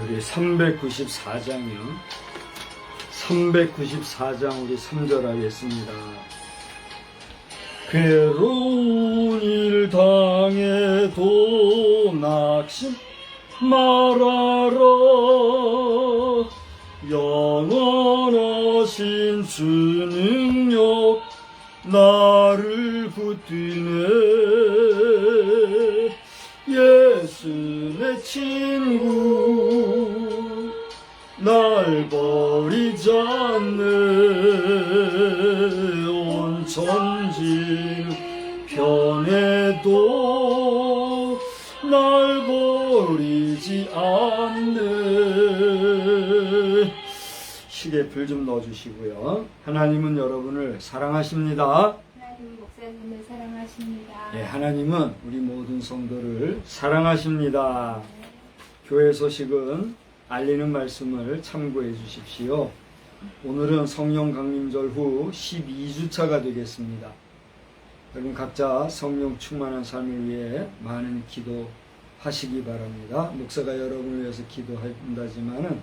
우리 394장이요. 394장 우리 3절 하겠습니다. 괴로운 일 당해도 낙심 말아라. 영원하신 주 능력 나를 붙드네. 예수 내 친구 날 버리지 않네. 온 천지는 변해도 날 버리지 않네. 시계 불 좀 넣어주시고요. 하나님은 여러분을 사랑하십니다. 하나님 목사님을 사랑하십니다. 네, 하나님은 우리 모든 성도를 사랑하십니다. 교회 소식은 알리는 말씀을 참고해 주십시오. 오늘은 성령 강림절 후 12주차가 되겠습니다. 여러분 각자 성령 충만한 삶을 위해 많은 기도하시기 바랍니다. 목사가 여러분을 위해서 기도한다지만은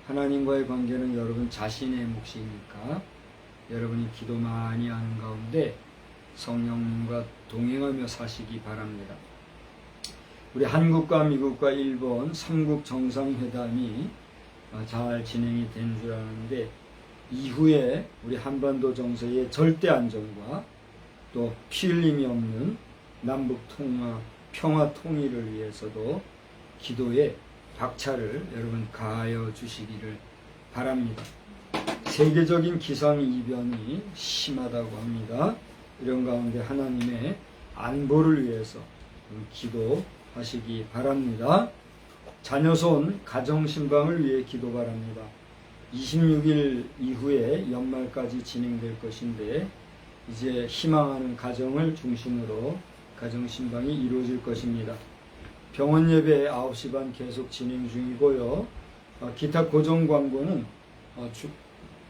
하나님과의 관계는 여러분 자신의 몫이니까 여러분이 기도 많이 하는 가운데 성령님과 동행하며 사시기 바랍니다. 우리 한국과 미국과 일본 3국 정상회담이 잘 진행이 된 줄 아는데 이후에 우리 한반도 정서의 절대 안정과 또 피 흘림이 없는 남북 평화 통일을 위해서도 기도에 박차를 여러분 가하여 주시기를 바랍니다. 세계적인 기상이변이 심하다고 합니다. 이런 가운데 하나님의 안보를 위해서 기도하시기 바랍니다. 자녀손 가정신방을 위해 기도 바랍니다. 26일 이후에 연말까지 진행될 것인데 이제 희망하는 가정을 중심으로 가정신방이 이루어질 것입니다. 병원 예배 9시 반 계속 진행 중이고요. 기타 고정 광고는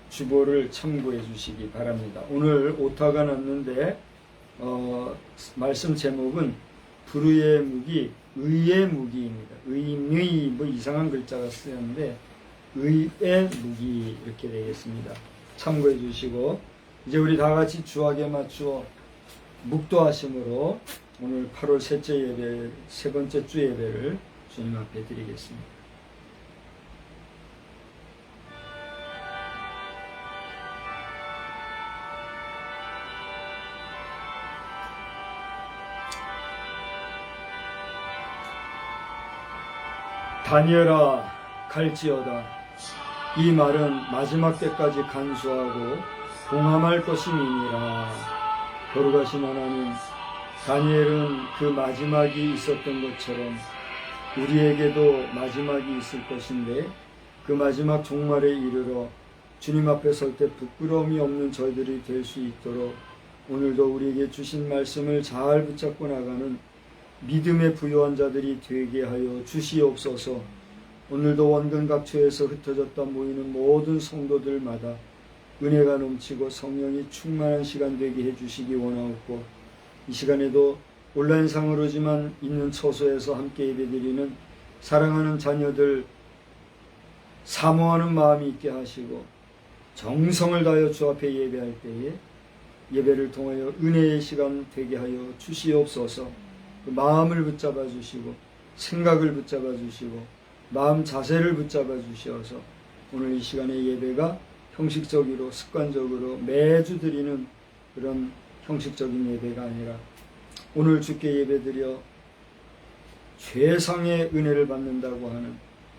주보를 참고해 주시기 바랍니다. 오늘 오타가 났는데 말씀 제목은 불의의 무기, 의의 무기입니다. 의의 뭐 이상한 글자가 쓰였는데 의의 무기 이렇게 되겠습니다. 참고해 주시고 이제 우리 다 같이 주학에 맞추어 묵도하심으로 오늘 8월 세 번째 주 예배를 주님 앞에 드리겠습니다. 다니엘아 갈지어다. 이 말은 마지막 때까지 간수하고 봉함할 것임이니라. 거룩하신 하나님, 다니엘은 그 마지막이 있었던 것처럼 우리에게도 마지막이 있을 것인데 그 마지막 종말에 이르러 주님 앞에 설 때 부끄러움이 없는 저희들이 될 수 있도록 오늘도 우리에게 주신 말씀을 잘 붙잡고 나가는 믿음의 부요한 자들이 되게 하여 주시옵소서. 오늘도 원근 각처에서 흩어졌다 모이는 모든 성도들마다 은혜가 넘치고 성령이 충만한 시간 되게 해주시기 원하옵고 이 시간에도 온라인상으로지만 있는 처소에서 함께 예배드리는 사랑하는 자녀들 사모하는 마음이 있게 하시고 정성을 다하여 주 앞에 예배할 때에 예배를 통하여 은혜의 시간 되게 하여 주시옵소서. 그 마음을 붙잡아 주시고 생각을 붙잡아 주시고 마음 자세를 붙잡아 주셔서 오늘 이 시간의 예배가 형식적으로 습관적으로 매주 드리는 그런 형식적인 예배가 아니라 오늘 주께 예배드려 최상의 은혜를 받는다고 하는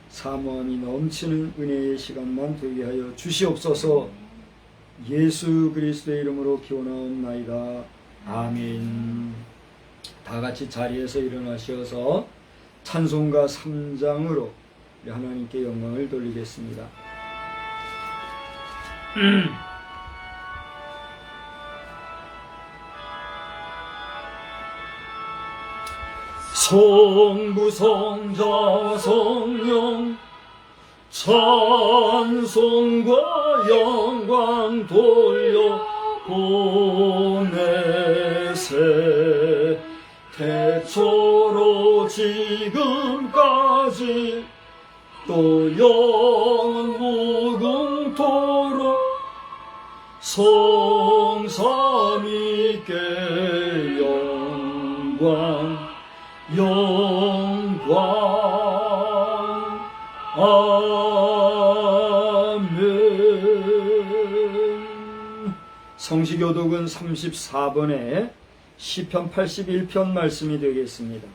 사모함이 넘치는 은혜의 시간만 되게 하여 주시옵소서. 예수 그리스도의 이름으로 기원하옵나이다. 아멘. 다 같이 자리에서 일어나셔서 찬송가 3장으로 하나님께 영광을 돌리겠습니다. 성부 성자 성령 찬송과 영광 돌려 보내세. 태초로 지금까지 또 영원 무궁토록 성삼위께 영광 아멘. 성시교독은 34번에 시편 81편 말씀이 되겠습니다.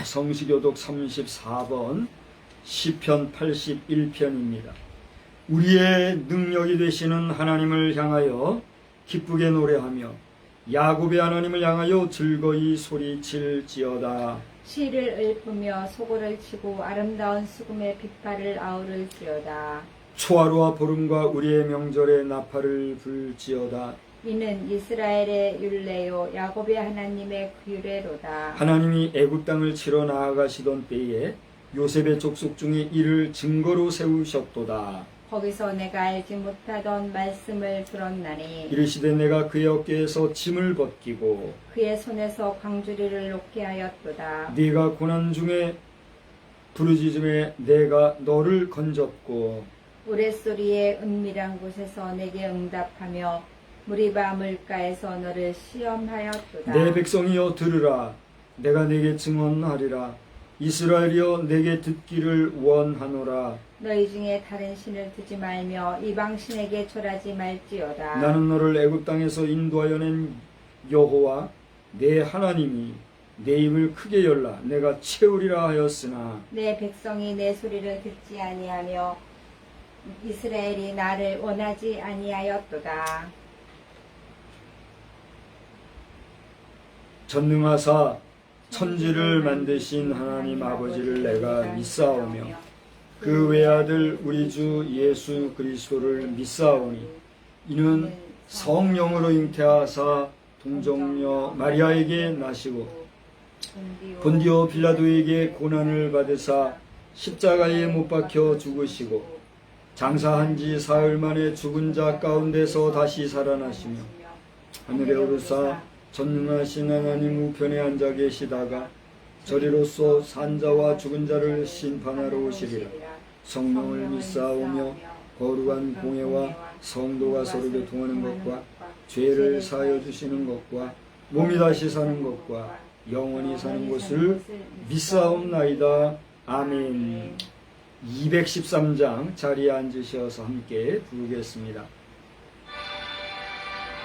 성시교독 34번 시편 81편입니다. 우리의 능력이 되시는 하나님을 향하여 기쁘게 노래하며 야곱의 하나님을 향하여 즐거이 소리칠지어다. 시를 읊으며 소고를 치고 아름다운 수금의 빗발을 아우를지어다. 초하루와 보름과 우리의 명절에 나팔을 불지어다. 이는 이스라엘의 율례요 야곱의 하나님의 규례로다. 하나님이 애굽 땅을 치러 나아가시던 때에 요셉의 족속 중에 이를 증거로 세우셨도다. 거기서 내가 알지 못하던 말씀을 들었나니 이르시되 내가 그의 어깨에서 짐을 벗기고 그의 손에서 광주리를 놓게 하였도다. 네가 고난 중에 부르짖음에 내가 너를 건졌고 우레소리의 은밀한 곳에서 내게 응답하며 무리바 물가에서 너를 시험하였도다. 내 백성이여 들으라. 내가 내게 증언하리라. 이스라엘이여 내게 듣기를 원하노라. 너희 중에 다른 신을 두지 말며 이방 신에게 절하지 말지어다. 나는 너를 애굽 땅에서 인도하여 낸 여호와 내 하나님이 내 입을 크게 열라 내가 채우리라 하였으나 내 백성이 내 소리를 듣지 아니하며 이스라엘이 나를 원하지 아니하였도다. 전능하사 천지를 만드신 하나님 아버지를 내가 믿사오며 그 외아들 우리 주 예수 그리스도를 믿사오니 이는 성령으로 잉태하사 동정녀 마리아에게 나시고 본디오 빌라도에게 고난을 받으사 십자가에 못 박혀 죽으시고 장사한 지 사흘 만에 죽은 자 가운데서 다시 살아나시며 하늘에 오르사 전능하신 하나님 우편에 앉아 계시다가 저리로서 산자와 죽은 자를 심판하러 오시리라. 성령을 믿사오며 거룩한 공예와 성도가 서로 교통하는 것과 죄를 사하여 주시는 것과 몸이 다시 사는 것과 영원히 사는 것을 믿사옵나이다. 아멘. 213장 자리에 앉으셔서 함께 부르겠습니다.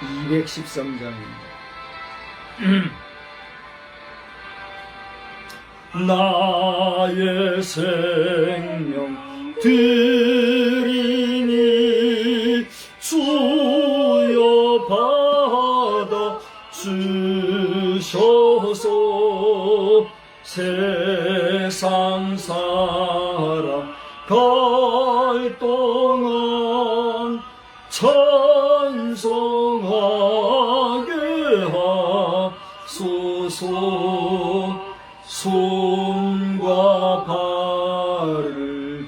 213장입니다. 나의 생명 드리니 주여 받아 주셔서 세상 사람 갈 동안 찬송하게 하소서. 손과 발을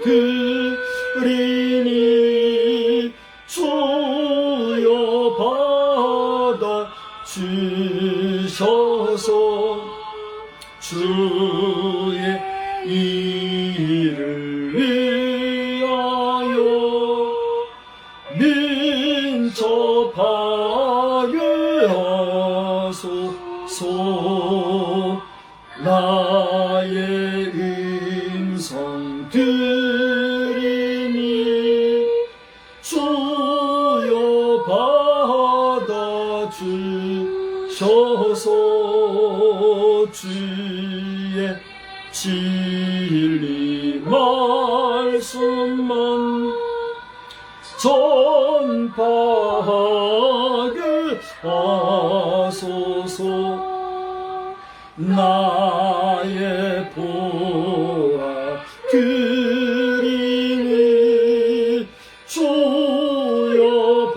들이니 주여 받아 주셔서 주의 일을 위하여 민첩하게 하소서. 나의 음성 들이니 주여 받아 주셔서 주의 진리 말씀만 전파하게 하소서. 나의 보아 드리니 주여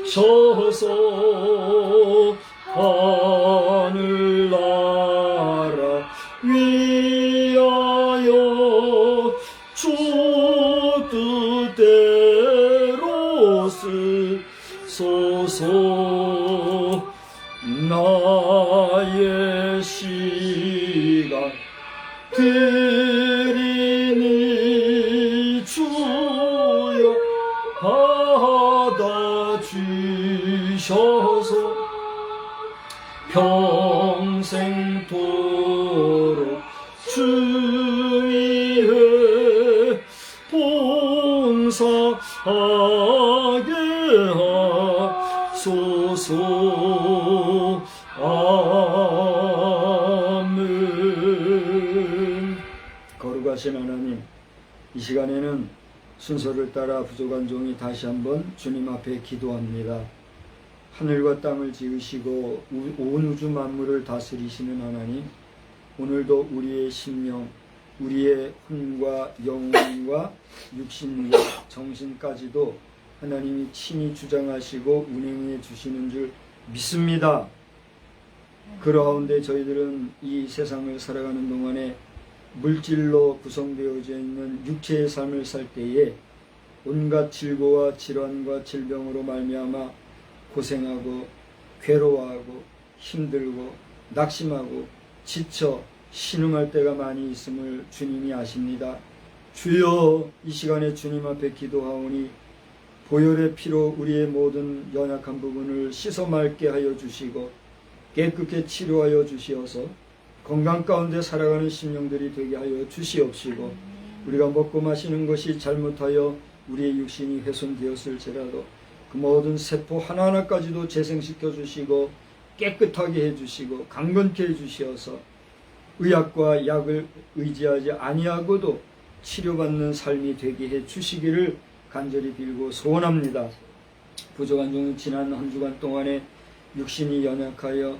받아주셔서 하늘나라 위하여 주 뜻대로 쓰소서. 나의 시간 드리니 주여 받아주셔서 평생토록 주 위에 봉사하게 하소서. 아멘. 거룩하신 하나님, 이 시간에는 순서를 따라 부족한 종이 다시 한번 주님 앞에 기도합니다. 하늘과 땅을 지으시고 온 우주 만물을 다스리시는 하나님, 오늘도 우리의 심령, 우리의魂과 영혼과 육신과 정신까지도 하나님이 친히 주장하시고 운행해 주시는 줄 믿습니다. 그러하운데 저희들은 이 세상을 살아가는 동안에 물질로 구성되어져 있는 육체의 삶을 살 때에 온갖 질고와 질환과 질병으로 말미암아 고생하고 괴로워하고 힘들고 낙심하고 지쳐 신음할 때가 많이 있음을 주님이 아십니다. 주여, 이 시간에 주님 앞에 기도하오니 보혈의 피로 우리의 모든 연약한 부분을 씻어 맑게 하여 주시고 깨끗게 치료하여 주시어서 건강 가운데 살아가는 심령들이 되게 하여 주시옵시고, 우리가 먹고 마시는 것이 잘못하여 우리의 육신이 훼손되었을지라도 그 모든 세포 하나하나까지도 재생시켜 주시고 깨끗하게 해주시고 강건케 해주시어서 의학과 약을 의지하지 아니하고도 치료받는 삶이 되게 해 주시기를 간절히 빌고 소원합니다. 부족한 종이 지난 한 주간 동안에 육신이 연약하여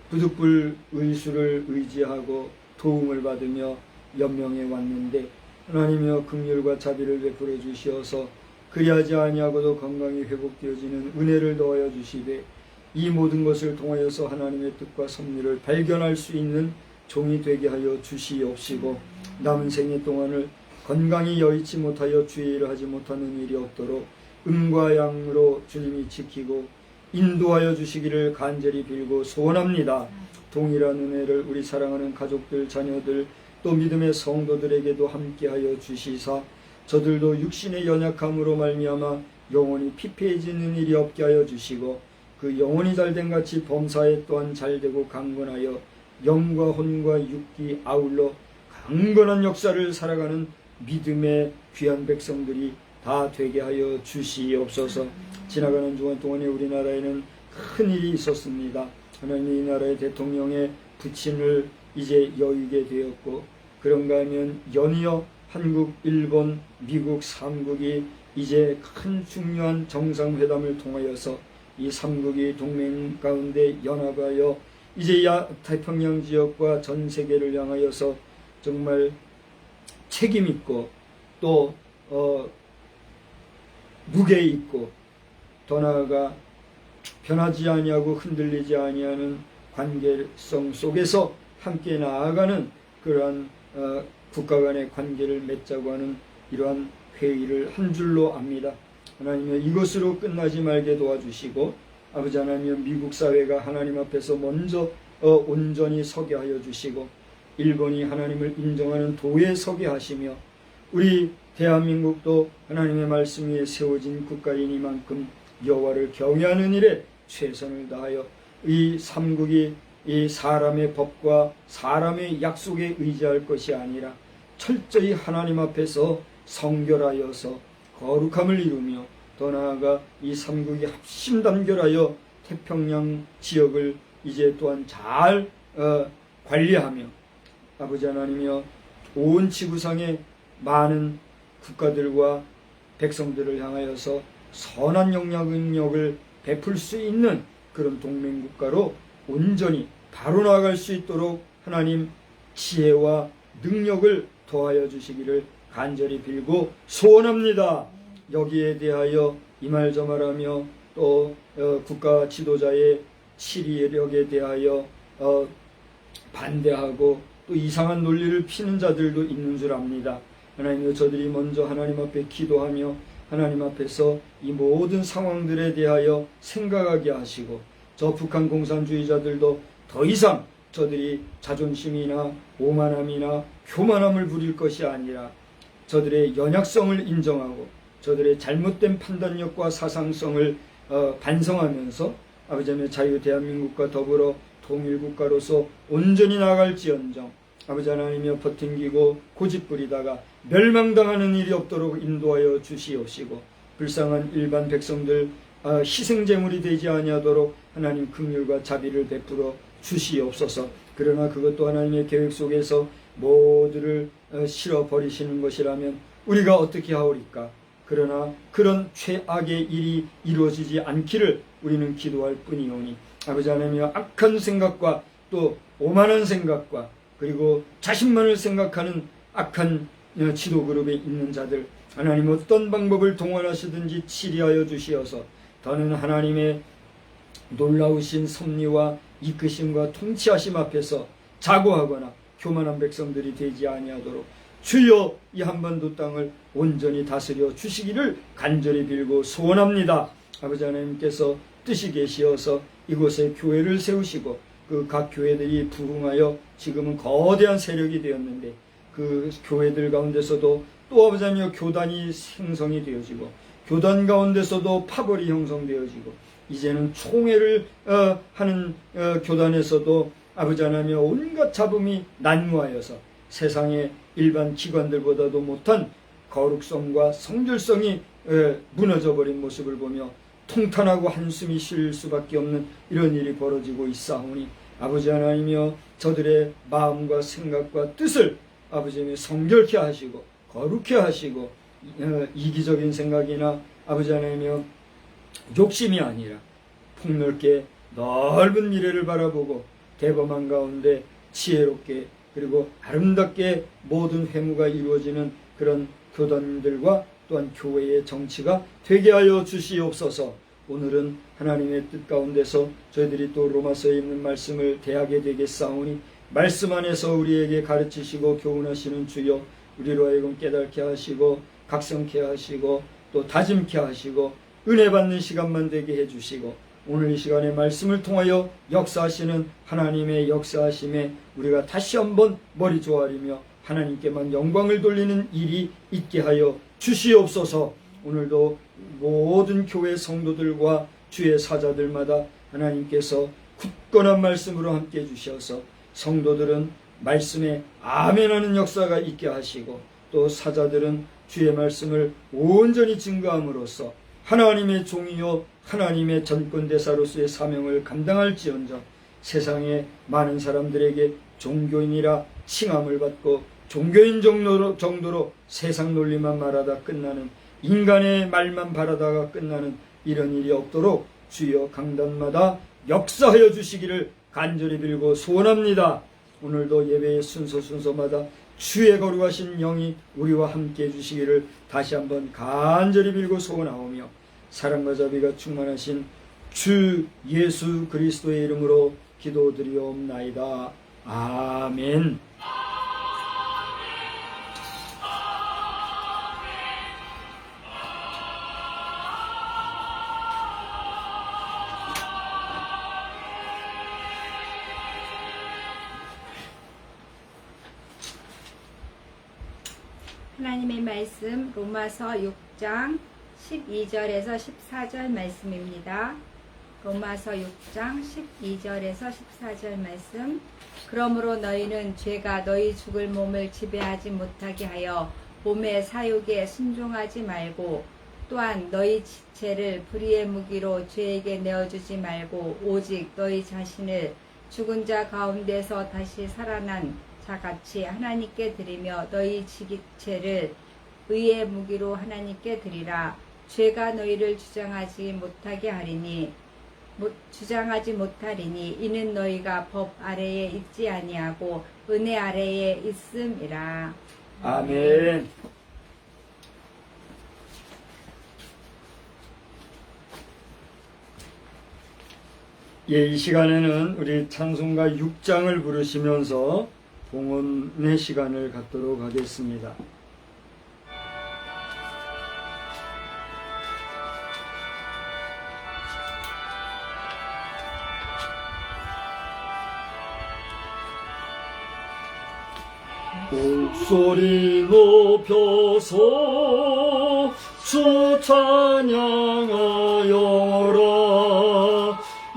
부득불 의수를 의지하고 도움을 받으며 연명해 왔는데 하나님이여 긍휼과 자비를 베풀어 주시어서 그리하지 아니하고도 건강이 회복되어지는 은혜를 더하여 주시되 이 모든 것을 통하여서 하나님의 뜻과 섭리를 발견할 수 있는 종이 되게 하여 주시옵시고, 남은 생애 동안을 건강히 여의치 못하여 주의 일을 하지 못하는 일이 없도록 음과 양으로 주님이 지키고 인도하여 주시기를 간절히 빌고 소원합니다. 동일한 은혜를 우리 사랑하는 가족들, 자녀들, 또 믿음의 성도들에게도 함께하여 주시사 저들도 육신의 연약함으로 말미암아 영혼이 피폐해지는 일이 없게 하여 주시고, 그 영혼이 잘된 같이 범사에 또한 잘되고 강건하여 영과 혼과 육기 아울러 강건한 역사를 살아가는 믿음의 귀한 백성들이 다 되게 하여 주시옵소서. 지나가는 주간 동안에 우리나라에는 큰 일이 있었습니다. 하나님, 이 나라의 대통령의 부친을 이제 여의게 되었고, 그런가 하면 연이어 한국, 일본, 미국 3국이 이제 큰 중요한 정상회담을 통하여서 이 3국이 동맹 가운데 연합하여 이제 태평양 지역과 전 세계를 향하여서 정말 책임있고 또 무게 있고 더 나아가 변하지 아니하고 흔들리지 아니하는 관계성 속에서 함께 나아가는 그러한 국가 간의 관계를 맺자고 하는 이러한 회의를 한 줄로 압니다. 하나님이여, 이것으로 끝나지 말게 도와주시고, 아버지 하나님이여, 미국 사회가 하나님 앞에서 먼저 온전히 서게 하여 주시고, 일본이 하나님을 인정하는 도에 서게 하시며, 우리 대한민국도 하나님의 말씀 위에 세워진 국가이니만큼 여호와를 경외하는 일에 최선을 다하여 이 3국이 이 사람의 법과 사람의 약속에 의지할 것이 아니라 철저히 하나님 앞에서 성결하여서 거룩함을 이루며 더 나아가 이 삼국이 합심단결하여 태평양 지역을 이제 또한 잘 관리하며 아버지 하나님이여 온 지구상의 많은 국가들과 백성들을 향하여서 선한 영향력을 베풀 수 있는 그런 동맹국가로 온전히 바로 나아갈 수 있도록 하나님 지혜와 능력을 더하여 주시기를 간절히 빌고 소원합니다. 여기에 대하여 이 말 저 말하며 또 국가 지도자의 치리력에 대하여 반대하고 또 이상한 논리를 피는 자들도 있는 줄 압니다. 하나님이여 저들이 먼저 하나님 앞에 기도하며 하나님 앞에서 이 모든 상황들에 대하여 생각하게 하시고 저 북한 공산주의자들도 더 이상 저들이 자존심이나 오만함이나 교만함을 부릴 것이 아니라 저들의 연약성을 인정하고 저들의 잘못된 판단력과 사상성을 반성하면서 아버지 하나님 자유 대한민국과 더불어 통일국가로서 온전히 나갈지언정 아버지 하나님이여 버팅기고 고집부리다가 멸망당하는 일이 없도록 인도하여 주시옵시고 불쌍한 일반 백성들 희생제물이 되지 아니하도록 하나님 긍휼과 자비를 베풀어 주시옵소서. 그러나 그것도 하나님의 계획 속에서 모두를 실어버리시는 것이라면 우리가 어떻게 하오리까? 그러나 그런 최악의 일이 이루어지지 않기를 우리는 기도할 뿐이오니 아버지 하나님이여 악한 생각과 또 오만한 생각과 그리고 자신만을 생각하는 악한 지도그룹에 있는 자들 하나님 어떤 방법을 동원하시든지 치리하여 주시어서 더는 하나님의 놀라우신 섭리와 이끄심과 통치하심 앞에서 자고하거나 교만한 백성들이 되지 아니하도록 주여 이 한반도 땅을 온전히 다스려 주시기를 간절히 빌고 소원합니다. 아버지 하나님께서 뜻이 계시어서 이곳에 교회를 세우시고 그 각 교회들이 부흥하여 지금은 거대한 세력이 되었는데 그 교회들 가운데서도 또 아버지 하나님 교단이 생성이 되어지고 교단 가운데서도 파벌이 형성되어지고 이제는 총회를 하는 교단에서도 아버지 하나님 온갖 잡음이 난무하여서 세상의 일반 기관들보다도 못한 거룩성과 성결성이 무너져버린 모습을 보며 통탄하고 한숨이 쉴 수밖에 없는 이런 일이 벌어지고 있사오니 아버지 하나님이여 저들의 마음과 생각과 뜻을 아버지 하나님 성결케 하시고 거룩케 하시고 이기적인 생각이나 아버지 하나님이여 욕심이 아니라 폭넓게 넓은 미래를 바라보고 대범한 가운데 지혜롭게 그리고 아름답게 모든 회무가 이루어지는 그런 교단들과 또한 교회의 정치가 되게 하여 주시옵소서. 오늘은 하나님의 뜻 가운데서 저희들이 또 로마서에 있는 말씀을 대하게 되겠사오니 말씀 안에서 우리에게 가르치시고 교훈하시는 주여 우리로 하여금 깨닫게 하시고 각성케 하시고 또 다짐케 하시고 은혜 받는 시간만 되게 해주시고 오늘 이 시간에 말씀을 통하여 역사하시는 하나님의 역사하심에 우리가 다시 한번 머리 조아리며 하나님께만 영광을 돌리는 일이 있게 하여 주시옵소서. 오늘도 모든 교회 성도들과 주의 사자들마다 하나님께서 굳건한 말씀으로 함께 해주셔서 성도들은 말씀에 아멘하는 역사가 있게 하시고 또 사자들은 주의 말씀을 온전히 증거함으로써 하나님의 종이요 하나님의 전권대사로서의 사명을 감당할지언정 세상의 많은 사람들에게 종교인이라 칭함을 받고 종교인 정도로 세상 논리만 말하다 끝나는 인간의 말만 바라다가 끝나는 이런 일이 없도록 주여 강단마다 역사하여 주시기를 간절히 빌고 소원합니다. 오늘도 예배의 순서마다 주의 거룩하신 영이 우리와 함께 해주시기를 다시 한번 간절히 빌고 소원하오며 사랑과 자비가 충만하신 주 예수 그리스도의 이름으로 기도드리옵나이다. 아멘. 하나님의 말씀 로마서 6장 12절에서 14절 말씀입니다. 로마서 6장 12절에서 14절 말씀. 그러므로 너희는 죄가 너희 죽을 몸을 지배하지 못하게 하여 몸의 사욕에 순종하지 말고 또한 너희 지체를 불의의 무기로 죄에게 내어주지 말고 오직 너희 자신을 죽은 자 가운데서 다시 살아난 자같이 하나님께 드리며 너희 지체를 의의 무기로 하나님께 드리라. 죄가 너희를 주장하지 못하리니 이는 너희가 법 아래에 있지 아니하고 은혜 아래에 있음이라. 아멘. 예, 이 시간에는 우리 찬송가 6장을 부르시면서 봉헌의 시간을 갖도록 하겠습니다. 목소리 높여서 주 찬양하여라.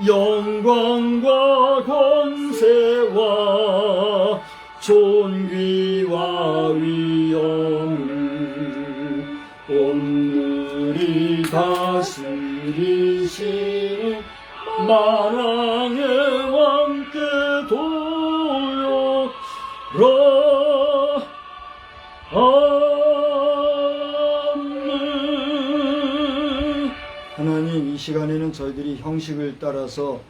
영광과 권세와 존귀와 위엄을 오늘이 다스리시는 만왕의 왕께 돌려라. 아멘. 하나님, 이 시간에는 저희들이 형식을 따라서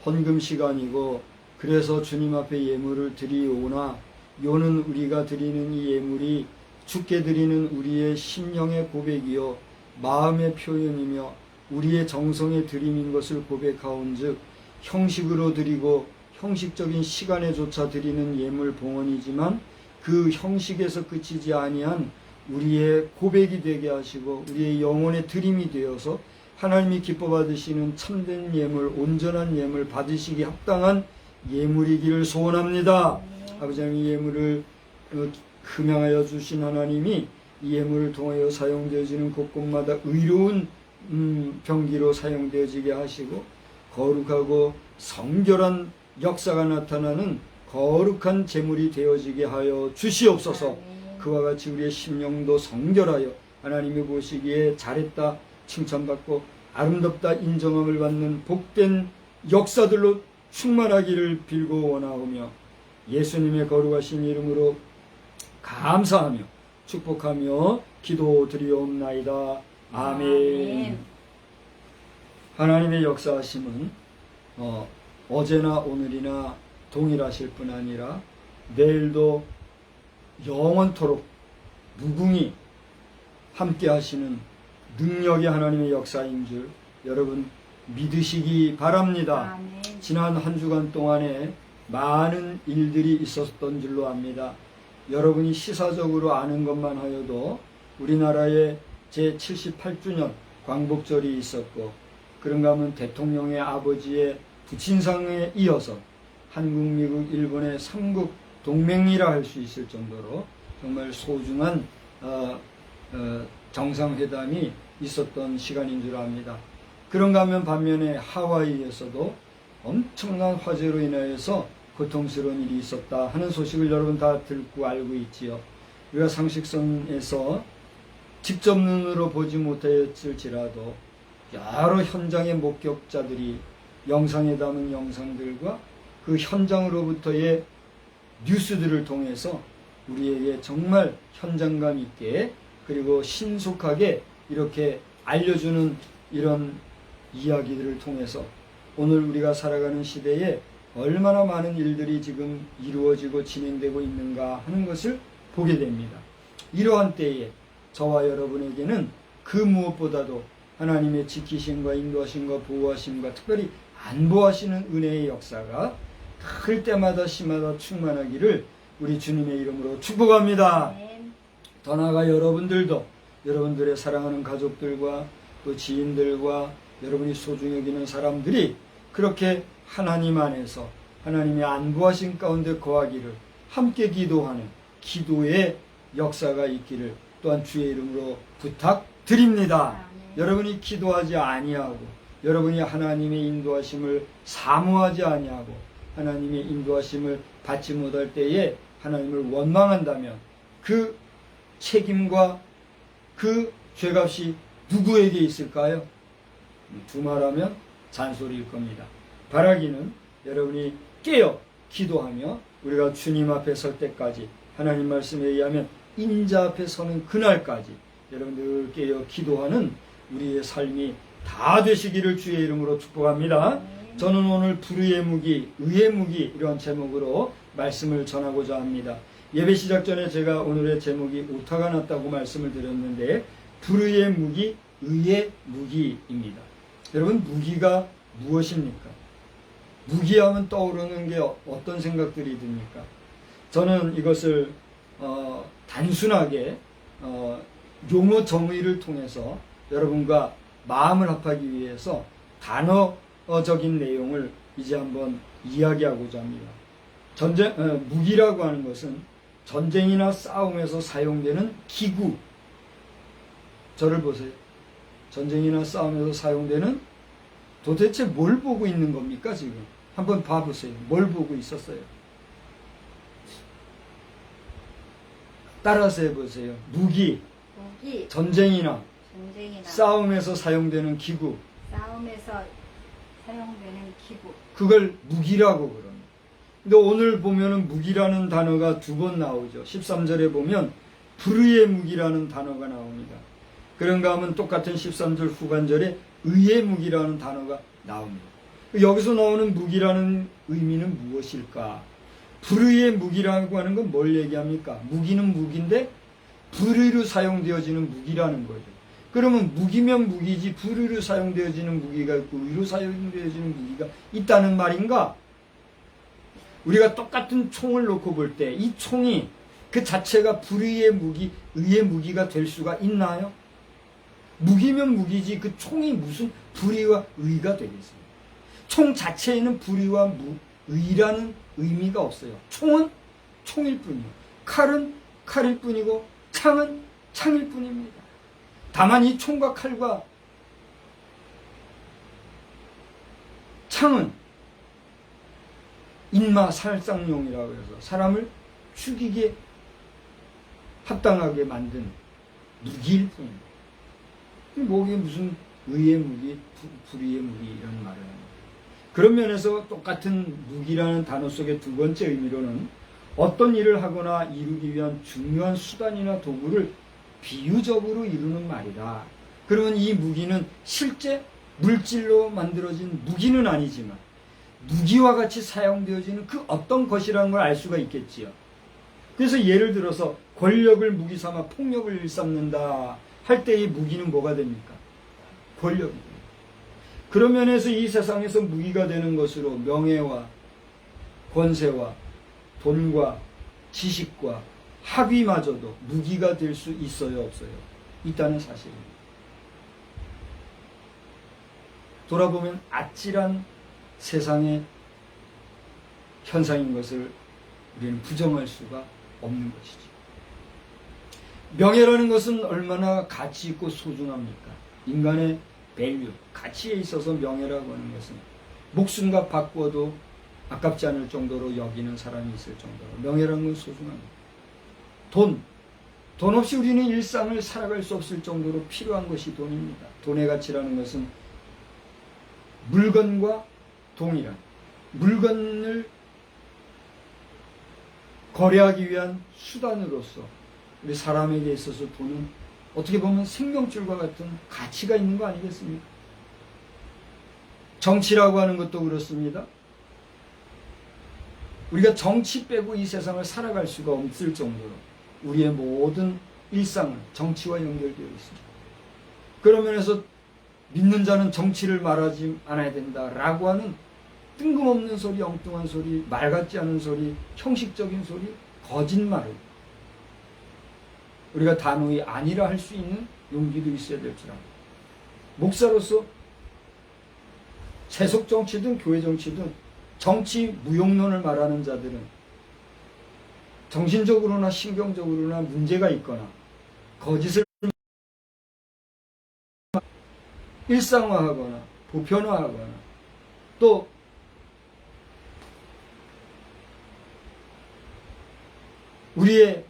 헌금 시간이고, 그래서 주님 앞에 예물을 드리오나, 요는 우리가 드리는 이 예물이 주께 드리는 우리의 심령의 고백이요 마음의 표현이며 우리의 정성의 드림인 것을 고백하온즉, 형식으로 드리고 형식적인 시간에조차 드리는 예물 봉헌이지만 그 형식에서 그치지 아니한 우리의 고백이 되게 하시고 우리의 영혼의 드림이 되어서 하나님이 기뻐 받으시는 참된 예물, 온전한 예물 받으시기 합당한 예물이기를 소원합니다. 아버지 하나님, 이 예물을 흠양하여 주신 하나님이 이 예물을 통하여 사용되어지는 곳곳마다 의로운 병기로 사용되어지게 하시고 거룩하고 성결한 역사가 나타나는 거룩한 제물이 되어지게 하여 주시옵소서. 그와 같이 우리의 심령도 성결하여 하나님이 보시기에 잘했다 칭찬받고 아름답다 인정함을 받는 복된 역사들로 충만하기를 빌고 원하오며 예수님의 거룩하신 이름으로 감사하며 축복하며 기도드리옵나이다. 아멘. 하나님의 역사하심은 어제나 오늘이나 동일하실 뿐 아니라 내일도 영원토록 무궁히 함께 하시는 능력의 하나님의 역사인 줄 여러분 믿으시기 바랍니다. 아멘. 지난 한 주간 동안에 많은 일들이 있었던 줄로 압니다. 여러분이 시사적으로 아는 것만 하여도 우리나라에 제78주년 광복절이 있었고, 그런가 하면 대통령의 아버지의 부친상에 이어서 한국, 미국, 일본의 삼국 동맹이라 할 수 있을 정도로 정말 소중한 정상회담이 있었던 시간인 줄 압니다. 그런가 하면 반면에 하와이에서도 엄청난 화재로 인하여서 고통스러운 일이 있었다 하는 소식을 여러분 다 듣고 알고 있지요. 우리가 상식선에서 직접 눈으로 보지 못했을지라도 여러 현장의 목격자들이 영상에 담은 영상들과 그 현장으로부터의 뉴스들을 통해서 우리에게 정말 현장감 있게 그리고 신속하게 이렇게 알려주는 이런 이야기들을 통해서 오늘 우리가 살아가는 시대에 얼마나 많은 일들이 지금 이루어지고 진행되고 있는가 하는 것을 보게 됩니다. 이러한 때에 저와 여러분에게는 그 무엇보다도 하나님의 지키심과 인도하심과 보호하심과 특별히 안보하시는 은혜의 역사가 클 때마다 시마다 충만하기를 우리 주님의 이름으로 축복합니다. 더 나아가 여러분들도 여러분들의 사랑하는 가족들과 또 지인들과 여러분이 소중히 여기는 사람들이 그렇게 하나님 안에서 하나님의 안보하신 가운데 거하기를 함께 기도하는 기도의 역사가 있기를 또한 주의 이름으로 부탁드립니다. 여러분이 기도하지 아니하고 여러분이 하나님의 인도하심을 사모하지 아니하고 하나님의 인도하심을 받지 못할 때에 하나님을 원망한다면 그 책임과 그 죄값이 누구에게 있을까요? 두말하면 잔소리일 겁니다. 바라기는 여러분이 깨어 기도하며 우리가 주님 앞에 설 때까지, 하나님 말씀에 의하면 인자 앞에 서는 그날까지 여러분들 깨어 기도하는 우리의 삶이 다 되시기를 주의 이름으로 축복합니다. 저는 오늘 불의의 무기, 의의 무기 이런 제목으로 말씀을 전하고자 합니다. 예배 시작 전에 제가 오늘의 제목이 오타가 났다고 말씀을 드렸는데, 불의의 무기, 의의 무기입니다. 여러분, 무기가 무엇입니까? 무기하면 떠오르는 게 어떤 생각들이 듭니까? 저는 이것을 단순하게 용어 정의를 통해서 여러분과 마음을 합하기 위해서 단어적인 내용을 이제 한번 이야기하고자 합니다. 무기라고 하는 것은 전쟁이나 싸움에서 사용되는 기구. 저를 보세요. 전쟁이나 싸움에서 사용되는, 도대체 뭘 보고 있는 겁니까 지금? 한번 봐보세요. 뭘 보고 있었어요? 따라서 해보세요. 무기, 전쟁이나 싸움에서 사용되는 기구, 싸움에서 사용되는 기구, 그걸 무기라고 그럽니다. 근데 오늘 보면은 무기라는 단어가 2번 나오죠. 13절에 보면 불의의 무기라는 단어가 나옵니다. 그런가 하면 똑같은 13절 후반절에 의의 무기라는 단어가 나옵니다. 여기서 나오는 무기라는 의미는 무엇일까? 불의의 무기라고 하는 건 뭘 얘기합니까? 무기는 무기인데 불의로 사용되어지는 무기라는 거죠. 그러면 무기면 무기지 불의로 사용되어지는 무기가 있고 의로 사용되어지는 무기가 있다는 말인가? 우리가 똑같은 총을 놓고 볼 때 이 총이 그 자체가 불의의 무기, 의의 무기가 될 수가 있나요? 무기면 무기지 그 총이 무슨 불의와 의가 되겠어요? 총 자체에는 불의와 의라는 의미가 없어요. 총은 총일 뿐이요. 칼은 칼일 뿐이고 창은 창일 뿐입니다. 다만 이 총과 칼과 창은 인마살상용이라고 해서 사람을 죽이게 합당하게 만든 무기일 뿐입니다. 뭐게 무슨 의의 무기, 불의의 무기 이런 말을 합니다. 그런 면에서 똑같은 무기라는 단어 속의 2번째 의미로는 어떤 일을 하거나 이루기 위한 중요한 수단이나 도구를 비유적으로 이루는 말이다. 그러면 이 무기는 실제 물질로 만들어진 무기는 아니지만 무기와 같이 사용되어지는 그 어떤 것이라는 걸 알 수가 있겠지요. 그래서 예를 들어서 권력을 무기 삼아 폭력을 일삼는다 할 때 이 무기는 뭐가 됩니까? 권력입니다. 그런 면에서 이 세상에서 무기가 되는 것으로 명예와 권세와 돈과 지식과 학위마저도 무기가 될 수 있어요, 없어요? 있다는 사실입니다. 돌아보면 아찔한 세상의 현상인 것을 우리는 부정할 수가 없는 것이죠. 명예라는 것은 얼마나 가치 있고 소중합니까? 인간의 밸류, 가치에 있어서 명예라고 하는 것은 목숨과 바꾸어도 아깝지 않을 정도로 여기는 사람이 있을 정도로 명예라는 건 소중합니다. 돈 없이 우리는 일상을 살아갈 수 없을 정도로 필요한 것이 돈입니다. 돈의 가치라는 것은 물건과 동일한, 물건을 거래하기 위한 수단으로서 우리 사람에게 있어서 돈은 어떻게 보면 생명줄과 같은 가치가 있는 거 아니겠습니까? 정치라고 하는 것도 그렇습니다. 우리가 정치 빼고 이 세상을 살아갈 수가 없을 정도로 우리의 모든 일상은 정치와 연결되어 있습니다. 그런 면에서 믿는 자는 정치를 말하지 않아야 된다라고 하는 뜬금없는 소리, 엉뚱한 소리, 말 같지 않은 소리, 형식적인 소리, 거짓말을 우리가 단호히 아니라 할 수 있는 용기도 있어야 될 줄 압니다. 목사로서 세속 정치든 교회 정치든 정치 무용론을 말하는 자들은 정신적으로나 신경적으로나 문제가 있거나 거짓을 일상화하거나 보편화하거나 또 우리의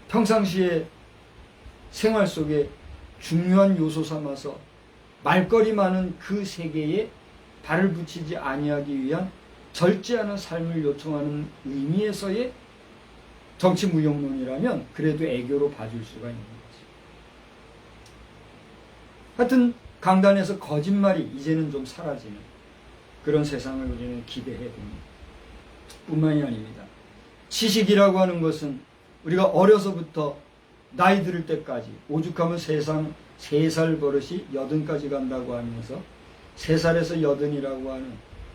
평상시에 생활 속에 중요한 요소 삼아서 말거리 많은 그 세계에 발을 붙이지 아니하기 위한 절제하는 삶을 요청하는 의미에서의 정치무용론이라면 그래도 애교로 봐줄 수가 있는 거지. 하여튼 강단에서 거짓말이 이제는 좀 사라지는 그런 세상을 우리는 기대해야 됩니다. 뿐만이 아닙니다. 지식이라고 하는 것은 우리가 어려서부터 나이 들을 때까지 오죽하면 세상 3살 버릇이 80까지 간다고 하면서 3살에서 80이라고 하는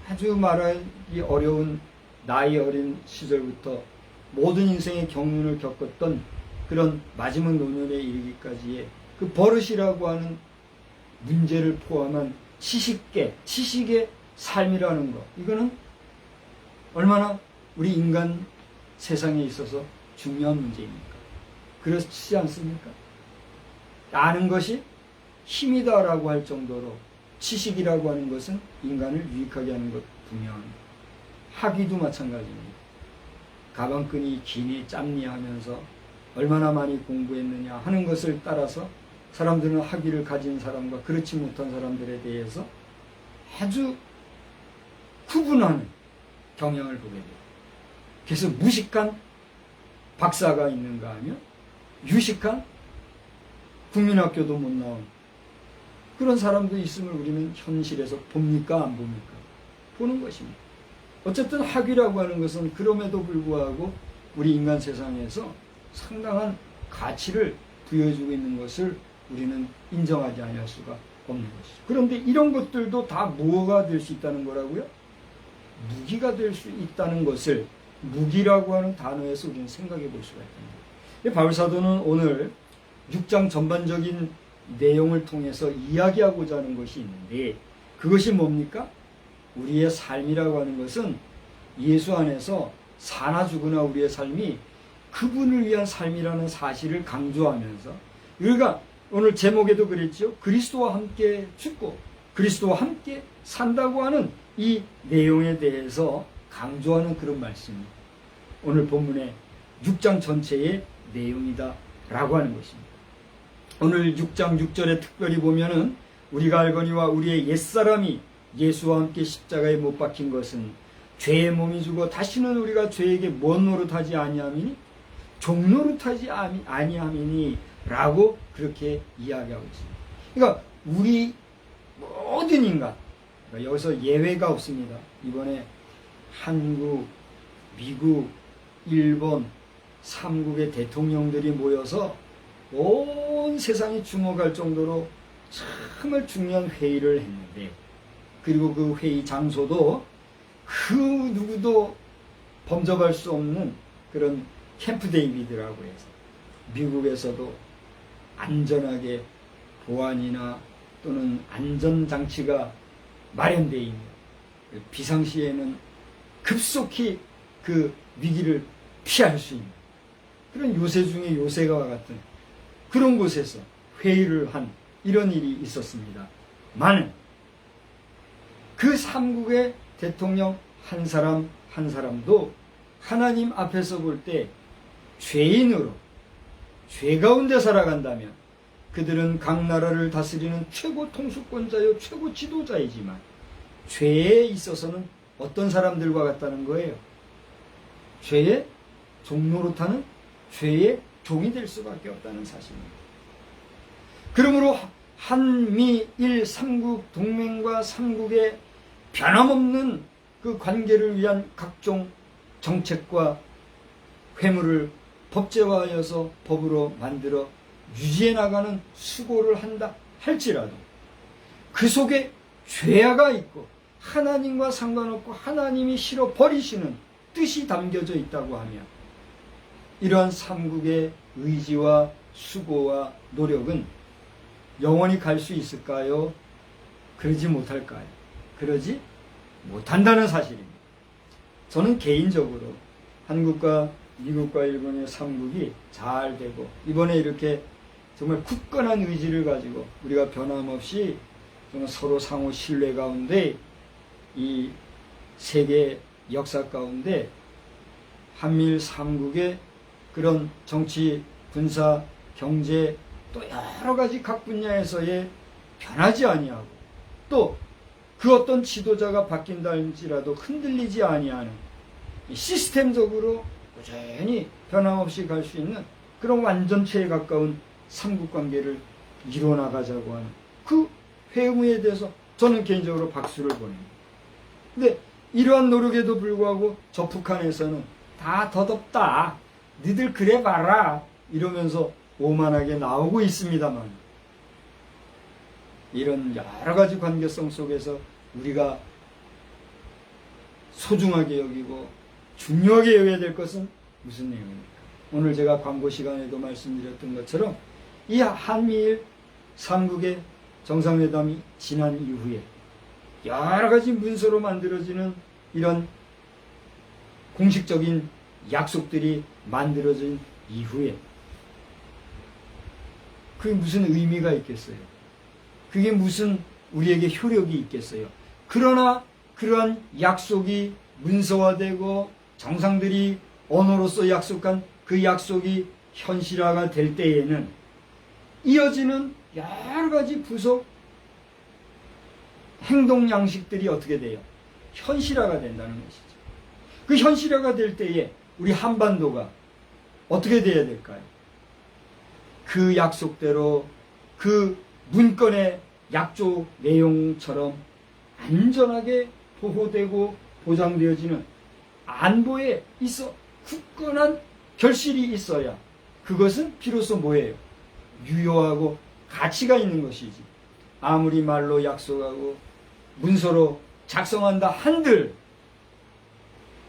아주 말하기 어려운 나이 어린 시절부터 모든 인생의 경륜을 겪었던 그런 마지막 노년에 이르기까지의 그 버릇이라고 하는 문제를 포함한 지식의 삶이라는 것, 이거는 얼마나 우리 인간 세상에 있어서 중요한 문제입니까? 그렇지 않습니까? 아는 것이 힘이다라고 할 정도로 지식이라고 하는 것은 인간을 유익하게 하는 것 분명합니다. 학위도 마찬가지입니다. 가방끈이 기니 짧니 하면서 얼마나 많이 공부했느냐 하는 것을 따라서 사람들은 학위를 가진 사람과 그렇지 못한 사람들에 대해서 아주 구분하는 경향을 보게 돼요. 그래서 무식한 박사가 있는가 하면 유식한 국민학교도 못 나온 그런 사람도 있음을 우리는 현실에서 봅니까 안 봅니까? 보는 것입니다. 어쨌든 학위라고 하는 것은 그럼에도 불구하고 우리 인간 세상에서 상당한 가치를 부여해주고 있는 것을 우리는 인정하지 아니할 수가 없는 것이죠. 그런데 이런 것들도 다 뭐가 될 수 있다는 거라고요? 무기가 될 수 있다는 것을 무기라고 하는 단어에서 우리는 생각해 볼 수가 있습니다. 바울사도는 오늘 6장 전반적인 내용을 통해서 이야기하고자 하는 것이 있는데 그것이 뭡니까? 우리의 삶이라고 하는 것은 예수 안에서 사나 죽으나 우리의 삶이 그분을 위한 삶이라는 사실을 강조하면서 우리가 오늘 제목에도 그랬죠. 그리스도와 함께 죽고 그리스도와 함께 산다고 하는 이 내용에 대해서 강조하는 그런 말씀입니다. 오늘 본문의 6장 전체의 내용이다 라고 하는 것입니다. 오늘 6장 6절에 특별히 보면은 우리가 알거니와 우리의 옛사람이 예수와 함께 십자가에 못 박힌 것은 죄의 몸이 죽어 다시는 우리가 죄에게 뭔 노릇하지 아니함이니 종노릇하지 아니함이니 라고 그렇게 이야기하고 있습니다. 그러니까 우리 모든 인간, 그러니까 여기서 예외가 없습니다. 이번에 한국, 미국, 일본, 3국의 대통령들이 모여서 온 세상이 주목할 정도로 정말 중요한 회의를 했는데 그리고 그 회의 장소도 그 누구도 범접할 수 없는 그런 캠프 데이비드라고 해서 미국에서도 안전하게 보안이나 또는 안전장치가 마련되어 있는 비상시에는 급속히 그 위기를 피할 수 있는 그런 요새 중에 요새가 같은 그런 곳에서 회의를 한 이런 일이 있었습니다. 만 그 삼국의 대통령 한 사람 한 사람도 하나님 앞에서 볼 때 죄인으로 죄 가운데 살아간다면 그들은 각 나라를 다스리는 최고 통수권자요 최고 지도자이지만 죄에 있어서는 어떤 사람들과 같다는 거예요? 죄의 종노릇하는 죄의 종이 될 수밖에 없다는 사실입니다. 그러므로 한미일 삼국 동맹과 삼국의 변함없는 그 관계를 위한 각종 정책과 회무를 법제화하여서 법으로 만들어 유지해 나가는 수고를 한다 할지라도 그 속에 죄가 있고 하나님과 상관없고 하나님이 싫어 버리시는 뜻이 담겨져 있다고 하면 이러한 삼국의 의지와 수고와 노력은 영원히 갈 수 있을까요? 그러지 못할까요? 그러지 못한다는 사실입니다. 저는 개인적으로 한국과 미국과 일본의 삼국이 잘 되고 이번에 이렇게 정말 굳건한 의지를 가지고 우리가 변함없이 정말 서로 상호 신뢰 가운데 이 세계 역사 가운데 한미일 삼국의 그런 정치, 군사, 경제, 또 여러 가지 각 분야에서의 변하지 아니하고 또 그 어떤 지도자가 바뀐다 할지라도 흔들리지 아니하는 시스템적으로 꾸준히 변함없이 갈 수 있는 그런 완전체에 가까운 삼국관계를 이뤄나가자고 하는 그 회의에 대해서 저는 개인적으로 박수를 보냅니다. 근데 이러한 노력에도 불구하고 저 북한에서는 다 더덥다, 니들 그래 봐라 이러면서 오만하게 나오고 있습니다만, 이런 여러 가지 관계성 속에서 우리가 소중하게 여기고 중요하게 여겨야 될 것은 무슨 내용입니까? 오늘 제가 광고 시간에도 말씀드렸던 것처럼 이 한미일 3국의 정상회담이 지난 이후에 여러 가지 문서로 만들어지는 이런 공식적인 약속들이 만들어진 이후에 그게 무슨 의미가 있겠어요? 그게 무슨 우리에게 효력이 있겠어요? 그러나 그러한 약속이 문서화되고 정상들이 언어로서 약속한 그 약속이 현실화가 될 때에는 이어지는 여러 가지 부속 행동 양식들이 어떻게 돼요? 현실화가 된다는 것이죠. 그 현실화가 될 때에 우리 한반도가 어떻게 돼야 될까요? 그 약속대로 그 문건의 약조 내용처럼 안전하게 보호되고 보장되어지는 안보에 있어 굳건한 결실이 있어야 그것은 비로소 뭐예요? 유효하고 가치가 있는 것이지. 아무리 말로 약속하고 문서로 작성한다 한들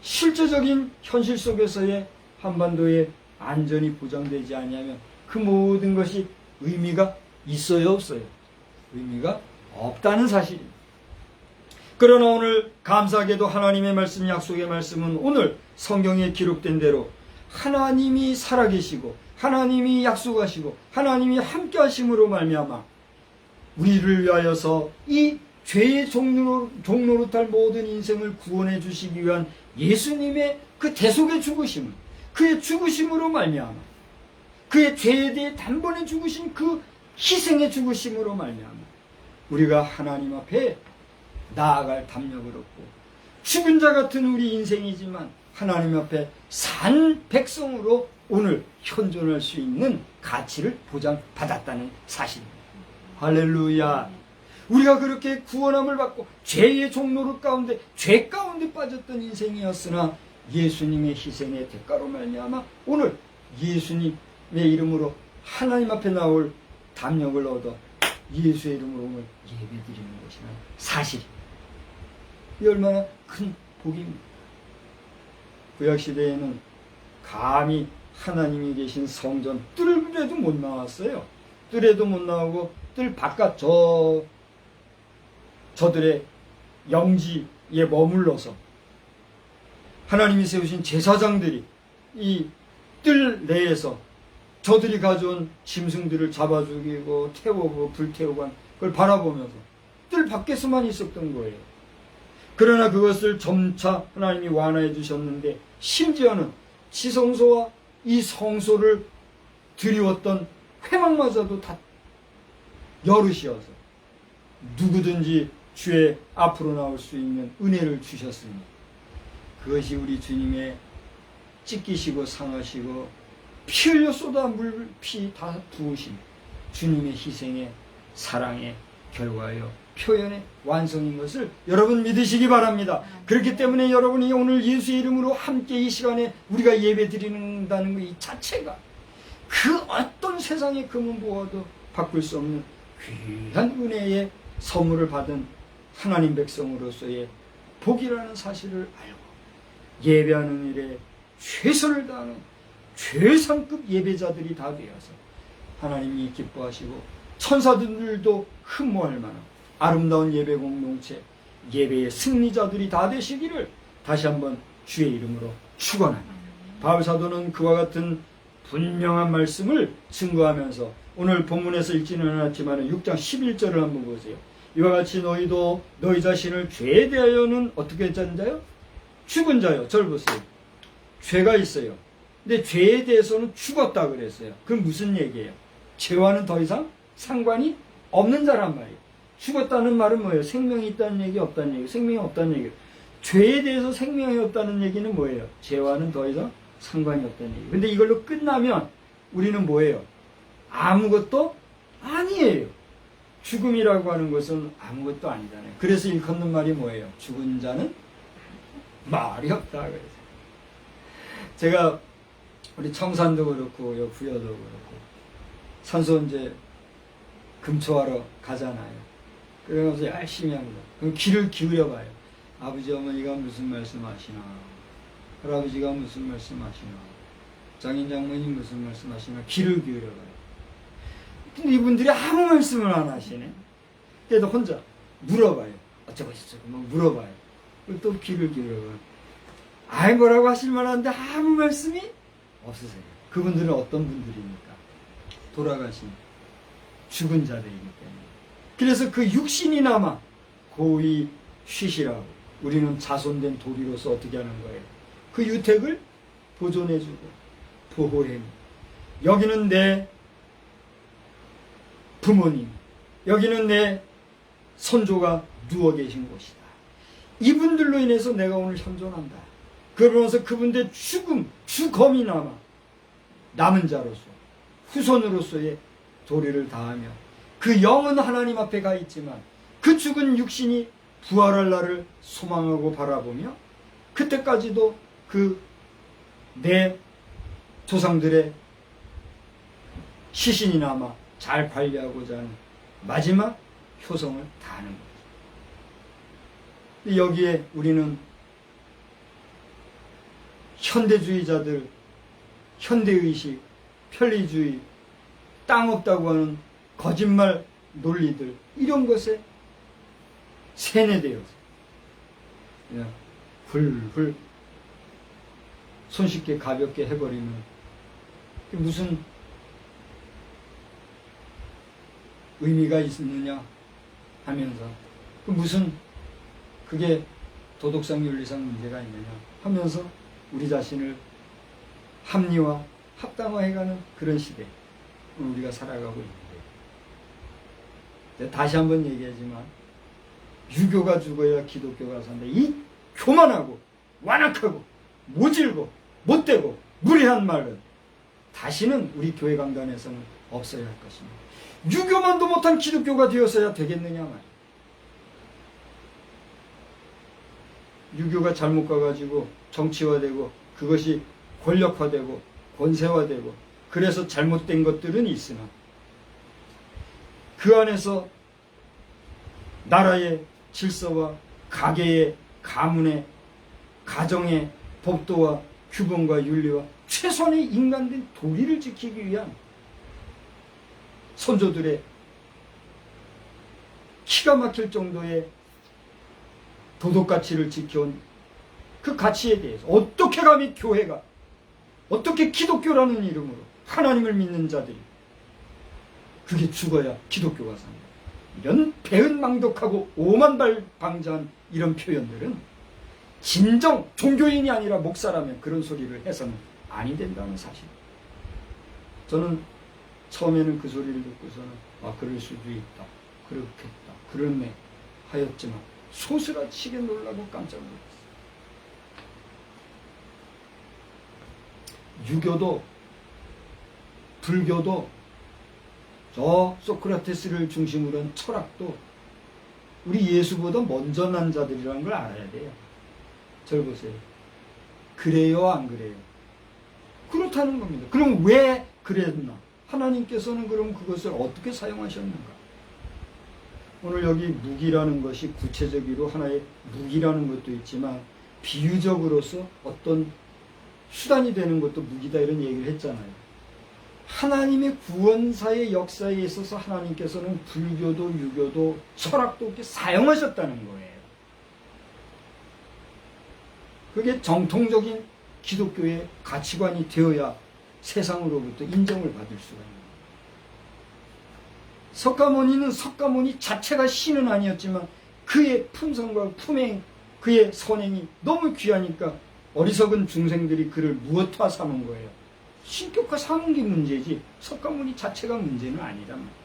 실제적인 현실 속에서의 한반도의 안전이 보장되지 않으면 그 모든 것이 의미가 있어요, 없어요? 의미가 없다는 사실입니다. 그러나 오늘 감사하게도 하나님의 말씀, 약속의 말씀은 오늘 성경에 기록된 대로 하나님이 살아계시고 하나님이 약속하시고 하나님이 함께 하심으로 말미암아 우리를 위하여서 이 죄의 종로릇할 모든 인생을 구원해 주시기 위한 예수님의 그 대속의 죽으심을, 그의 죽으심으로 말미암아 그의 죄에 대해 단번에 죽으신 그 희생의 죽으심으로 말미암아 우리가 하나님 앞에 나아갈 담력을 얻고 죽은 자 같은 우리 인생이지만 하나님 앞에 산 백성으로 오늘 현존할 수 있는 가치를 보장받았다는 사실입니다. 할렐루야. 우리가 그렇게 구원함을 받고 죄의 종로릇 가운데 죄 가운데 빠졌던 인생이었으나 예수님의 희생의 대가로 말미암아 오늘 예수님의 이름으로 하나님 앞에 나올 담력을 얻어 예수의 이름으로 오늘 예배드리는 것이란 사실입니다. 이 얼마나 큰 복입니다. 구약시대에는 감히 하나님이 계신 성전 뜰에도 못 나왔어요. 뜰에도 못 나오고 뜰 바깥 저들의 영지에 머물러서 하나님이 세우신 제사장들이 이 뜰 내에서 저들이 가져온 짐승들을 잡아 죽이고 태우고 불태우고 한 그걸 바라보면서 뜰 밖에서만 있었던 거예요. 그러나 그것을 점차 하나님이 완화해 주셨는데 심지어는 지성소와 이 성소를 드리웠던 회막마저도 다 여럿이어서 누구든지 주의 앞으로 나올 수 있는 은혜를 주셨으니 그것이 우리 주님의 찢기시고 상하시고 피 흘려 쏟아 물 피 다 부으신 주님의 희생의 사랑의 결과요 표현의 완성인 것을 여러분 믿으시기 바랍니다. 그렇기 때문에 여러분이 오늘 예수의 이름으로 함께 이 시간에 우리가 예배 드린다는 것 이 자체가 그 어떤 세상의 금은보화도 바꿀 수 없는 귀한 은혜의 선물을 받은 하나님 백성으로서의 복이라는 사실을 알고 예배하는 일에 최선을 다하는 최상급 예배자들이 다 되어서 하나님이 기뻐하시고 천사들도 흠모할 만한 아름다운 예배 공동체, 예배의 승리자들이 다 되시기를 다시 한번 주의 이름으로 축원합니다. 바울 사도는 그와 같은 분명한 말씀을 증거하면서 오늘 본문에서 읽지는 않았지만 6장 11절을 한번 보세요. 이와 같이 너희도 너희 자신을 죄에 대하여는 어떻게 짠 자요? 죽은 자요. 절 보세요. 죄가 있어요. 근데 죄에 대해서는 죽었다 그랬어요. 그건 무슨 얘기예요? 죄와는 더 이상 상관이 없는 자란 말이에요. 죽었다는 말은 뭐예요? 생명이 있다는 얘기, 없다는 얘기. 생명이 없다는 얘기. 죄에 대해서 생명이 없다는 얘기는 뭐예요? 죄와는 더 이상 상관이 없다는 얘기. 근데 이걸로 끝나면 우리는 뭐예요? 아무것도 아니에요. 죽음이라고 하는 것은 아무것도 아니잖아요. 그래서 일컫는 말이 뭐예요? 죽은 자는 말이 없다. 그래서 제가 우리 청산도 그렇고 부여도 그렇고 산소 이제 금초하러 가잖아요. 그러면서 열심히 합니다. 그럼 귀를 기울여봐요. 아버지 어머니가 무슨 말씀하시나, 할아버지가 무슨 말씀하시나, 장인 장모님 무슨 말씀하시나, 귀를 기울여봐요. 근데 이분들이 아무 말씀을 안 하시네. 그래도 혼자 물어봐요. 어쩌고 저쩌고 막 물어봐요. 그리고 또 귀를 기울여봐요. 아이 뭐라고 하실 만한데 아무 말씀이 없으세요. 그분들은 어떤 분들입니까? 돌아가신 죽은 자들이기 때문에. 그래서 그 육신이 남아 고이 쉬시라고 우리는 자손된 도리로서 어떻게 하는 거예요? 그 유택을 보존해주고 보호해주고, 여기는 내 부모님, 여기는 내 선조가 누워 계신 곳이다. 이분들로 인해서 내가 오늘 현존한다. 그러면서 그분들 죽음, 죽음이 남은 자로서 후손으로서의 도리를 다하며 그 영은 하나님 앞에 가 있지만 그 죽은 육신이 부활할 날을 소망하고 바라보며 그때까지도 그 내 조상들의 시신이 남아 잘 관리하고자 하는 마지막 효성을 다하는 거죠. 여기에 우리는 현대주의자들, 현대의식, 편리주의, 땅 없다고 하는 거짓말 논리들, 이런 것에 세뇌되어서 그냥 훌훌 손쉽게 가볍게 해버리는, 무슨 의미가 있느냐 하면서, 무슨 그게 도덕상 윤리상 문제가 있느냐 하면서 우리 자신을 합리화, 합당화해가는 그런 시대에 우리가 살아가고 있는데, 다시 한번 얘기하지만 유교가 죽어야 기독교가 산다. 이 교만하고 완악하고 모질고 못되고 무례한 말은 다시는 우리 교회 강단에서는 없어야 할 것입니다. 유교만도 못한 기독교가 되었어야 되겠느냐 말이야. 유교가 잘못 가가지고 정치화되고 그것이 권력화되고 권세화되고 그래서 잘못된 것들은 있으나 그 안에서 나라의 질서와 가계의 가문의 가정의 법도와 규범과 윤리와 최소한의 인간된 도리를 지키기 위한 선조들의 기가 막힐 정도의 도덕 가치를 지켜온 그 가치에 대해서 어떻게 감히 교회가, 어떻게 기독교라는 이름으로 하나님을 믿는 자들이 그게 죽어야 기독교가 산다. 이런 배은망덕하고 오만발방자한 이런 표현들은 진정 종교인이 아니라 목사라면 그런 소리를 해서는 아니 된다는 사실. 저는 처음에는 그 소리를 듣고서는 그럴 수도 있다, 그렇겠다, 그러네 하였지만 소스라치게 놀라고 깜짝 놀랐어요. 유교도 불교도 저 소크라테스를 중심으로 한 철학도 우리 예수보다 먼저 난 자들이라는 걸 알아야 돼요. 절 보세요. 그래요, 안 그래요? 그렇다는 겁니다. 그럼 왜 그랬나? 하나님께서는 그럼 그것을 어떻게 사용하셨는가? 오늘 여기 무기라는 것이 구체적으로 하나의 무기라는 것도 있지만 비유적으로서 어떤 수단이 되는 것도 무기다, 이런 얘기를 했잖아요. 하나님의 구원사의 역사에 있어서 하나님께서는 불교도 유교도 철학도 이렇게 사용하셨다는 거예요. 그게 정통적인 기독교의 가치관이 되어야 세상으로부터 인정을 받을 수가 있는 거예요. 석가모니는 석가모니 자체가 신은 아니었지만 그의 품성과 품행, 그의 선행이 너무 귀하니까 어리석은 중생들이 그를 무엇화 삼은 거예요? 신격화 사는 게 문제지 석가모니 자체가 문제는 아니란 말이에요.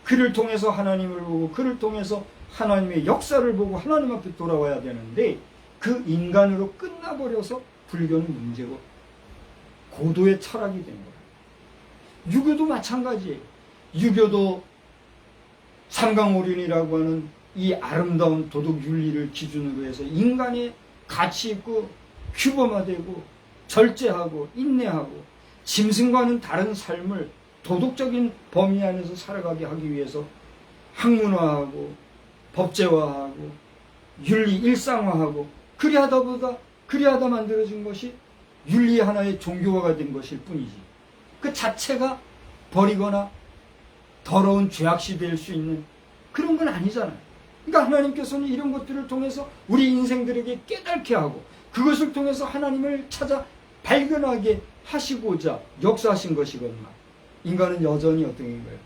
그를 통해서 하나님을 보고 그를 통해서 하나님의 역사를 보고 하나님 앞에 돌아와야 되는데 그 인간으로 끝나버려서 불교는 문제고 고도의 철학이 된 거예요. 유교도 마찬가지예요. 유교도 삼강오륜이라고 하는 이 아름다운 도덕 윤리를 기준으로 해서 인간의 가치 있고 규범화되고 절제하고 인내하고 짐승과는 다른 삶을 도덕적인 범위 안에서 살아가게 하기 위해서 학문화하고 법제화하고 윤리 일상화하고 그리하다 만들어진 것이 윤리 하나의 종교화가 된 것일 뿐이지 그 자체가 버리거나 더러운 죄악시 될 수 있는 그런 건 아니잖아요. 그러니까 하나님께서는 이런 것들을 통해서 우리 인생들에게 깨닫게 하고 그것을 통해서 하나님을 찾아 발견하게 하시고자 역사하신 것이거든요. 인간은 여전히 어떤 거예요?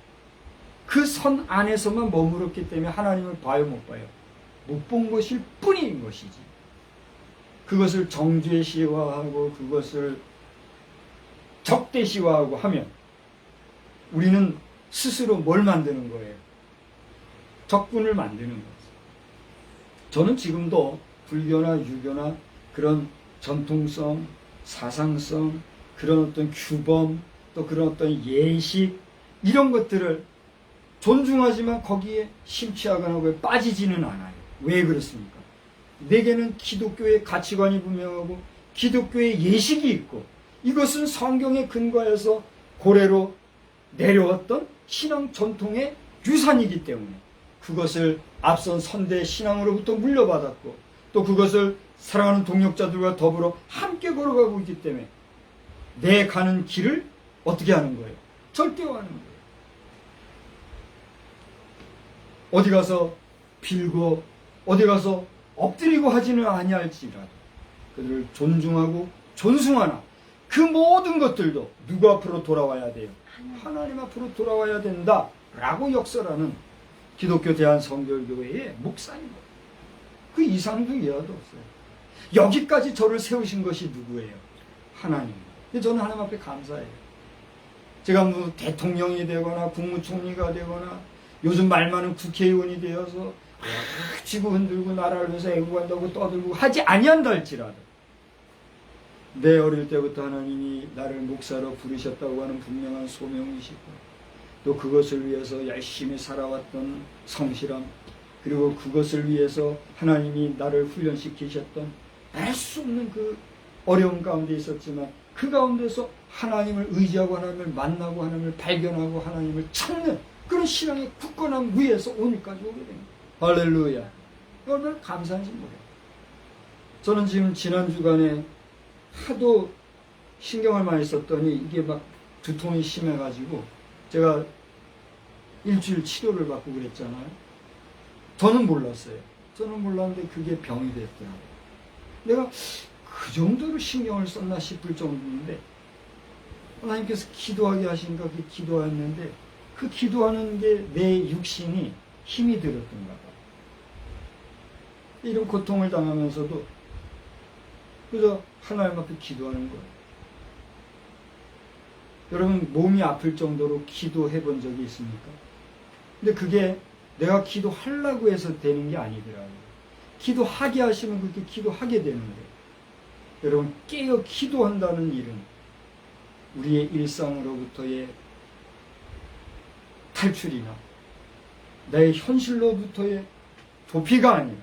그 선 안에서만 머물렀기 때문에 하나님을 봐요 못 봐요? 못 본 것일 뿐인 것이지. 그것을 정죄시화하고 그것을 적대시화하고 하면 우리는 스스로 뭘 만드는 거예요? 적군을 만드는 거죠. 저는 지금도 불교나 유교나 그런 전통성, 사상성, 그런 어떤 규범, 또 그런 어떤 예식 이런 것들을 존중하지만 거기에 심취하거나 빠지지는 않아요. 왜 그렇습니까? 내게는 기독교의 가치관이 분명하고 기독교의 예식이 있고 이것은 성경에 근거해서 고래로 내려왔던 신앙 전통의 유산이기 때문에 그것을 앞선 선대 신앙으로부터 물려받았고 또 그것을 사랑하는 동역자들과 더불어 함께 걸어가고 있기 때문에 내 가는 길을 어떻게 하는 거예요? 절대화하는 거예요. 어디 가서 빌고 어디 가서 엎드리고 하지는 아니할지라도 그들을 존중하고 존숭하나 그 모든 것들도 누구 앞으로 돌아와야 돼요? 하나님 앞으로 돌아와야 된다라고 역설하는 기독교 대한성결교회의 목사입니다. 그 이상도 이하도 없어요. 여기까지 저를 세우신 것이 누구예요? 하나님. 저는 하나님 앞에 감사해요. 제가 뭐 대통령이 되거나 국무총리가 되거나 요즘 말 많은 국회의원이 되어서 쥐고 흔들고 나라를 위해서 애국한다고 떠들고 하지 아니한다 할지라도 내 어릴 때부터 하나님이 나를 목사로 부르셨다고 하는 분명한 소명이시고 또 그것을 위해서 열심히 살아왔던 성실함 그리고 그것을 위해서 하나님이 나를 훈련시키셨던 알 수 없는 그 어려움 가운데 있었지만 그 가운데서 하나님을 의지하고 하나님을 만나고 하나님을 발견하고 하나님을 찾는 그런 신앙의 굳건함 위에서 오늘까지 오게 됩니다. 할렐루야. 얼마나 감사한지 모르겠어요. 저는 지금 지난 주간에 하도 신경을 많이 썼더니 이게 막 두통이 심해가지고 제가 일주일 치료를 받고 그랬잖아요. 저는 몰랐어요. 저는 몰랐는데 그게 병이 됐더라고요. 내가 그 정도로 신경을 썼나 싶을 정도인데 하나님께서 기도하게 하신가 그 기도했는데 그 기도하는 게 내 육신이 힘이 들었던가 봐. 이런 고통을 당하면서도 그래서 하나님 앞에 기도하는 거예요. 여러분 몸이 아플 정도로 기도해 본 적이 있습니까? 근데 그게 내가 기도하려고 해서 되는 게 아니더라고요. 기도하게 하시면 그렇게 기도하게 되는데 여러분 깨어 기도한다는 일은 우리의 일상으로부터의 탈출이나 나의 현실로부터의 도피가 아니라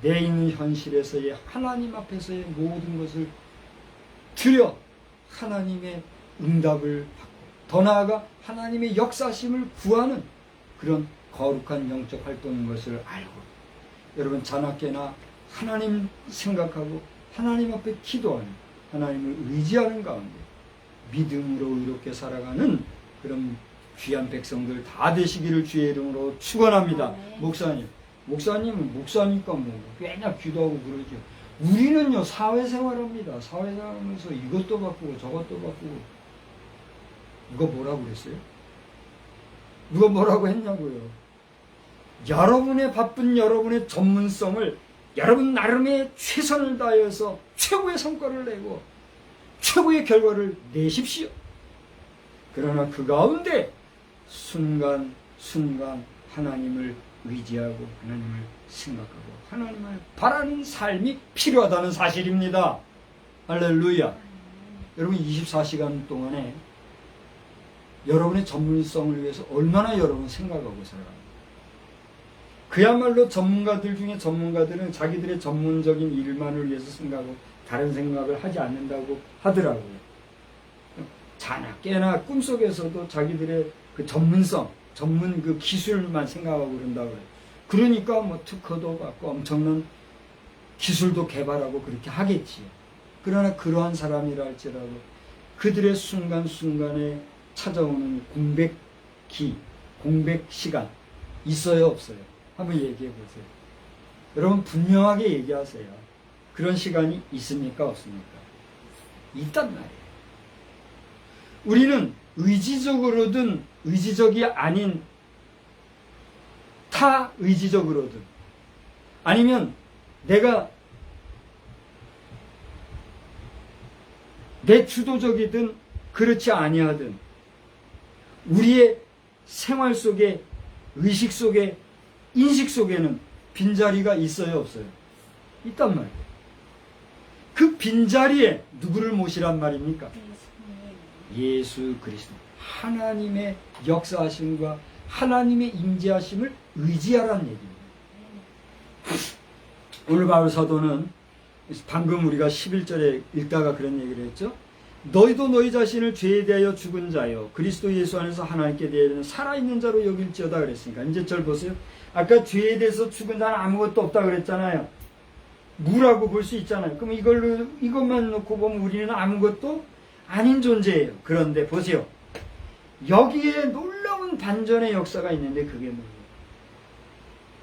내 있는 현실에서의 하나님 앞에서의 모든 것을 드려 하나님의 응답을 받고 더 나아가 하나님의 역사심을 구하는 그런 거룩한 영적 활동인 것을 알고 여러분 자나깨나 하나님 생각하고 하나님 앞에 기도하는 하나님을 의지하는 가운데 믿음으로 이렇게 살아가는 그런 귀한 백성들 다 되시기를 주의 이름으로 축원합니다. 목사님은 목사니까 뭐 꽤나 기도하고 그러죠. 우리는요 사회생활합니다. 사회생활하면서 이것도 바꾸고 저것도 바꾸고 누가 뭐라고 그랬어요? 누가 뭐라고 했냐고요. 여러분의 바쁜 여러분의 전문성을 여러분 나름의 최선을 다해서 최고의 성과를 내고 최고의 결과를 내십시오. 그러나 그 가운데 순간순간 하나님을 의지하고 하나님을 생각하고 하나님을 바라는 삶이 필요하다는 사실입니다. 할렐루야. 여러분 24시간 동안에 여러분의 전문성을 위해서 얼마나 여러분 생각하고 살아갑니까? 그야말로 전문가들 중에 전문가들은 자기들의 전문적인 일만을 위해서 생각하고 다른 생각을 하지 않는다고 하더라고요. 자나 깨나 꿈속에서도 자기들의 그 전문성, 전문 그 기술만 생각하고 그런다고 해요. 그러니까 뭐 특허도 받고 엄청난 기술도 개발하고 그렇게 하겠지요. 그러나 그러한 사람이라 할지라도 그들의 순간순간에 찾아오는 공백기, 공백시간 있어요, 없어요? 한번 얘기해 보세요. 여러분 분명하게 얘기하세요. 그런 시간이 있습니까, 없습니까? 있단 말이에요. 우리는 의지적으로든 의지적이 아닌 타의지적으로든 아니면 내가 내주도적이든 그렇지 아니하든 우리의 생활 속에 의식 속에 인식 속에는 빈자리가 있어요, 없어요? 있단 말이에요. 그 빈자리에 누구를 모시란 말입니까? 예수 그리스도. 하나님의 역사하심과 하나님의 임재하심을 의지하라는 얘기입니다. 오늘 바울 사도는 방금 우리가 11절에 읽다가 그런 얘기를 했죠. 너희도 너희 자신을 죄에 대하여 죽은 자요 그리스도 예수 안에서 하나님께 대하여 살아있는 자로 여길지어다 그랬으니까 이제 절 보세요. 아까 죄에 대해서 죽은 자는 아무것도 없다 그랬잖아요. 무라고 볼 수 있잖아요. 그럼 이것만 놓고 보면 우리는 아무것도 아닌 존재예요. 그런데 보세요. 여기에 놀라운 반전의 역사가 있는데 그게 뭐예요?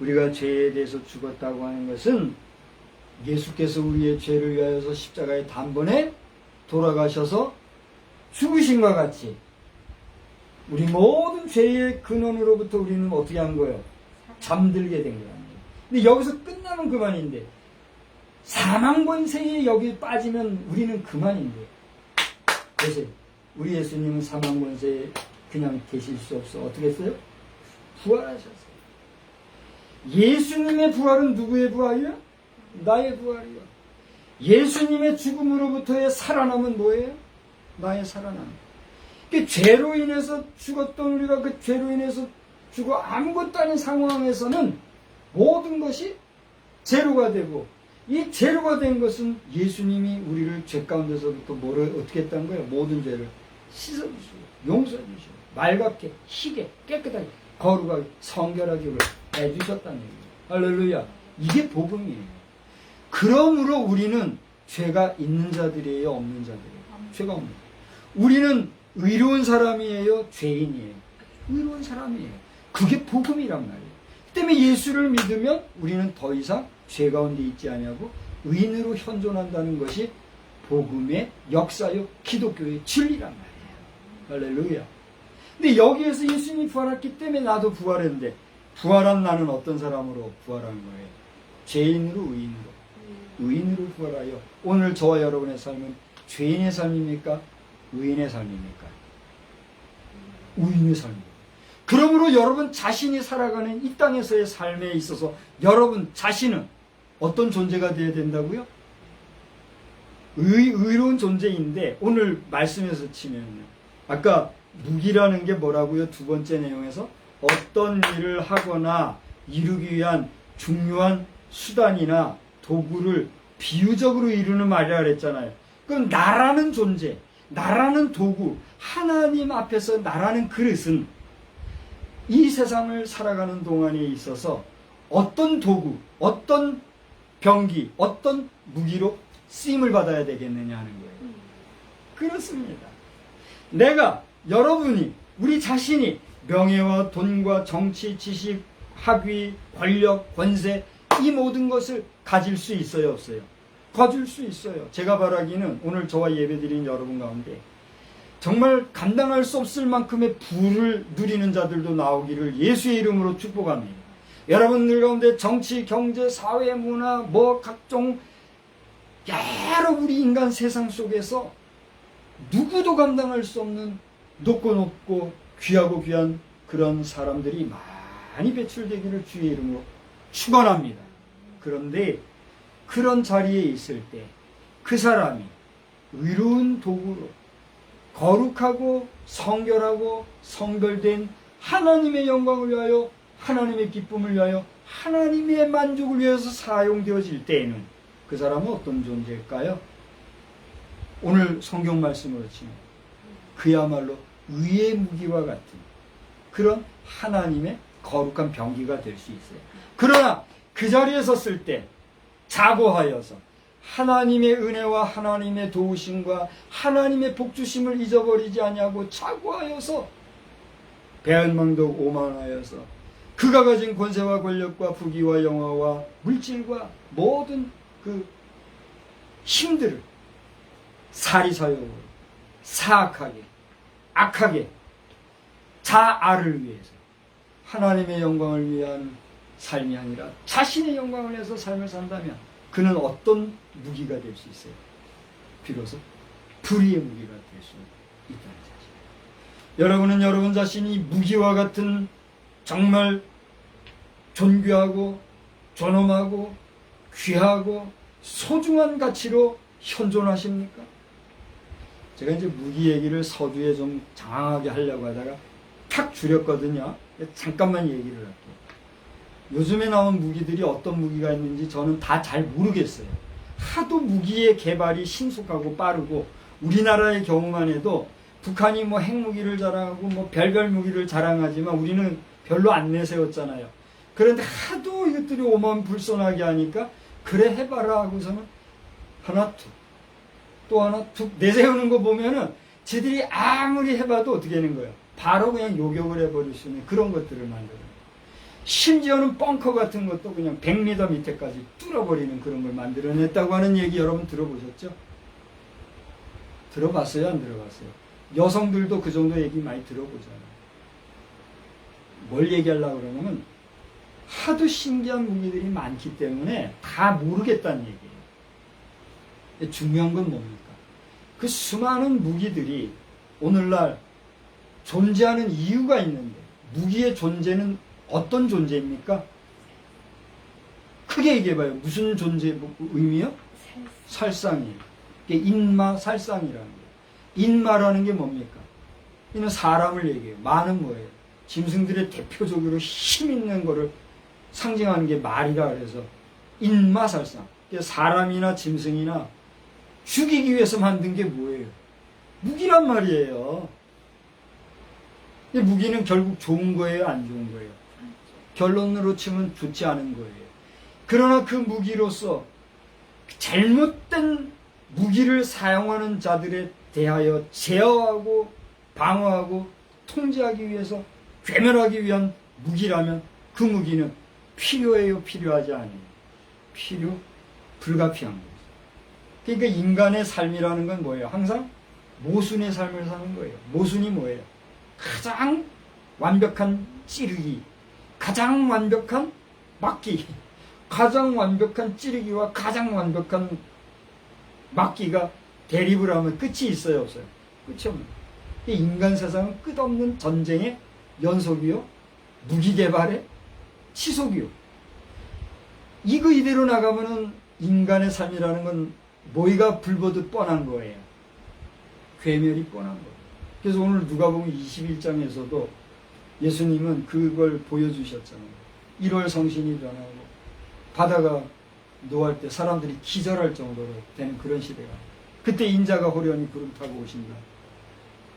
우리가 죄에 대해서 죽었다고 하는 것은 예수께서 우리의 죄를 위하여서 십자가에 단번에 돌아가셔서 죽으신과 같이 우리 모든 죄의 근원으로부터 우리는 어떻게 한 거예요? 잠들게 된 거예요. 근데 여기서 끝나면 그만인데 사망 권세에 여기 빠지면 우리는 그만인데 보세요. 우리 예수님은 사망 권세에 그냥 계실 수 없어. 어떻게 했어요? 부활하셨어요. 예수님의 부활은 누구의 부활이야? 나의 부활이야. 예수님의 죽음으로부터의 살아남은 뭐예요? 나의 살아남. 그 죄로 인해서 죽었던 우리가 그 죄로 인해서 죽어 아무것도 아닌 상황에서는 모든 것이 제로가 되고 이 제로가 된 것은 예수님이 우리를 죄 가운데서부터 뭐를 어떻게 했다는 거예요? 모든 죄를 씻어주시고 용서해주시고 맑게 희게 깨끗하게 거룩하게 성결하게 해주셨다는 얘기예요. 할렐루야. 이게 복음이에요. 그러므로 우리는 죄가 있는 자들이에요, 없는 자들이에요? 죄가 없는 자들. 우리는 의로운 사람이에요, 죄인이에요? 의로운 사람이에요. 그게 복음이란 말이에요. 그 때문에 예수를 믿으면 우리는 더 이상 죄 가운데 있지 않냐고 의인으로 현존한다는 것이 복음의 역사요, 기독교의 진리란 말이에요. 할렐루야. 근데 여기에서 예수님이 부활했기 때문에 나도 부활했는데 부활한 나는 어떤 사람으로 부활한 거예요? 죄인으로 의인으로. 의인으로 부활하여 오늘 저와 여러분의 삶은 죄인의 삶입니까? 의인의 삶입니까? 의인의 삶입니다. 그러므로 여러분 자신이 살아가는 이 땅에서의 삶에 있어서 여러분 자신은 어떤 존재가 되어야 된다고요? 의로운 존재인데 오늘 말씀에서 치면요. 아까 무기라는 게 뭐라고요? 두 번째 내용에서 어떤 일을 하거나 이루기 위한 중요한 수단이나 도구를 비유적으로 이루는 말이라 그랬잖아요. 그럼 나라는 존재, 나라는 도구, 하나님 앞에서 나라는 그릇은 이 세상을 살아가는 동안에 있어서 어떤 도구, 어떤 병기, 어떤 무기로 쓰임을 받아야 되겠느냐 하는 거예요. 그렇습니다. 내가, 여러분이, 우리 자신이 명예와 돈과 정치, 지식, 학위, 권력, 권세 이 모든 것을 가질 수 있어요, 없어요? 가질 수 있어요. 제가 바라기는 오늘 저와 예배드린 여러분 가운데 정말 감당할 수 없을 만큼의 부를 누리는 자들도 나오기를 예수의 이름으로 축복합니다. 여러분들 가운데 정치, 경제, 사회, 문화, 각종 여러 우리 인간 세상 속에서 누구도 감당할 수 없는 높고 높고 귀하고 귀한 그런 사람들이 많이 배출되기를 주의 이름으로 축원합니다. 그런데 그런 자리에 있을 때 그 사람이 의로운 도구로 거룩하고 성결하고 성별된 하나님의 영광을 위하여 하나님의 기쁨을 위하여 하나님의 만족을 위해서 사용되어질 때에는 그 사람은 어떤 존재일까요? 오늘 성경 말씀으로 치면 그야말로 의의 무기와 같은 그런 하나님의 거룩한 병기가 될 수 있어요. 그러나 그 자리에 섰을 때 자고하여서 하나님의 은혜와 하나님의 도우심과 하나님의 복주심을 잊어버리지 아니하고 자고하여서 배은망덕 오만하여서 그가 가진 권세와 권력과 부귀와 영화와 물질과 모든 그 힘들을 사리사욕으로 사악하게 악하게 자아를 위해서 하나님의 영광을 위한 삶이 아니라 자신의 영광을 위해서 삶을 산다면 그는 어떤 무기가 될 수 있어요? 비로소 불의의 무기가 될 수 있다는 사실. 여러분은 여러분 자신이 무기와 같은 정말 존귀하고 존엄하고 귀하고 소중한 가치로 현존하십니까? 제가 이제 무기 얘기를 서두에 좀 장황하게 하려고 하다가 탁 줄였거든요. 잠깐만 얘기를 할게요. 요즘에 나온 무기들이 어떤 무기가 있는지 저는 다 잘 모르겠어요. 하도 무기의 개발이 신속하고 빠르고 우리나라의 경우만 해도 북한이 뭐 핵무기를 자랑하고 뭐 별별 무기를 자랑하지만 우리는 별로 안 내세웠잖아요. 그런데 하도 이것들이 오만불손하게 하니까 그래 해봐라 하고서는 하나 툭 또 하나 툭 내세우는 거 보면은 쟤들이 아무리 해봐도 어떻게 하는 거예요? 바로 그냥 요격을 해버릴 수 있는 그런 것들을 만들어요. 심지어는 벙커 같은 것도 그냥 100m 밑에까지 뚫어버리는 그런 걸 만들어냈다고 하는 얘기 여러분 들어보셨죠? 들어봤어요? 안 들어봤어요? 여성들도 그 정도 얘기 많이 들어보잖아요. 뭘 얘기하려고 그러냐면 하도 신기한 무기들이 많기 때문에 다 모르겠다는 얘기예요. 중요한 건 뭡니까? 그 수많은 무기들이 오늘날 존재하는 이유가 있는데 무기의 존재는 어떤 존재입니까? 크게 얘기해봐요. 무슨 존재 의미요? 살상이에요. 이게 인마 살상이라는 거예요. 인마라는 게 뭡니까? 이는 사람을 얘기해요. 마는 뭐예요? 짐승들의 대표적으로 힘 있는 거를 상징하는 게 말이라 그래서 인마 살상. 사람이나 짐승이나 죽이기 위해서 만든 게 뭐예요? 무기란 말이에요. 무기는 결국 좋은 거예요? 안 좋은 거예요? 결론으로 치면 좋지 않은 거예요. 그러나 그 무기로서 잘못된 무기를 사용하는 자들에 대하여 제어하고 방어하고 통제하기 위해서 괴멸하기 위한 무기라면 그 무기는 필요해요? 필요하지 않아요? 불가피한 거죠. 그러니까 인간의 삶이라는 건 뭐예요? 항상 모순의 삶을 사는 거예요. 모순이 뭐예요? 가장 완벽한 찌르기, 가장 완벽한 막기, 가장 완벽한 찌르기와 가장 완벽한 막기가 대립을 하면 끝이 있어요, 없어요? 끝이 없는. 인간 세상은 끝없는 전쟁의 연속이요, 무기 개발의 지속이요. 이거 이대로 나가면은 인간의 삶이라는 건 모이가 불보듯 뻔한 거예요. 괴멸이 뻔한 거예요. 그래서 오늘 누가복음 21장에서도 예수님은 그걸 보여주셨잖아요. 1월 성신이 변하고 바다가 노할 때 사람들이 기절할 정도로 되는 그런 시대가, 그때 인자가 호련히 구름 타고 오신다.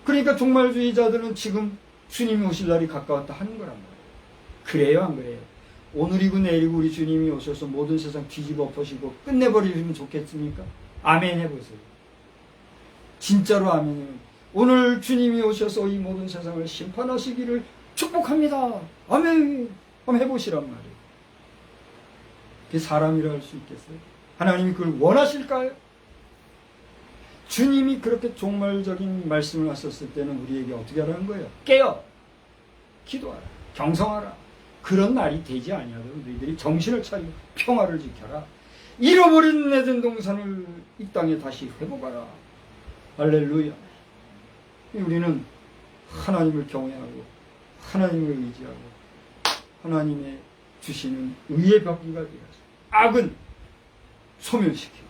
그러니까 종말주의자들은 지금 주님이 오실 날이 가까웠다 하는 거란 말이에요. 그래요, 안 그래요? 오늘이고 내일이고 우리 주님이 오셔서 모든 세상 뒤집어 엎으시고 끝내버리면 좋겠습니까? 아멘 해보세요. 진짜로 아멘 해보세요. 오늘 주님이 오셔서 이 모든 세상을 심판하시기를 축복합니다. 아멘. 한번 해보시란 말이에요. 그게 사람이라 할 수 있겠어요? 하나님이 그걸 원하실까요? 주님이 그렇게 종말적인 말씀을 하셨을 때는 우리에게 어떻게 하라는 거예요? 깨어 기도하라, 경성하라. 그런 날이 되지 아니하도록 너희들이 정신을 차리고 평화를 지켜라. 잃어버린 에덴 동산을 이 땅에 다시 회복하라. 할렐루야. 우리는 하나님을 경외하고 하나님을 의지하고 하나님의 주시는 의의 벽기가 되어서 악은 소멸시키고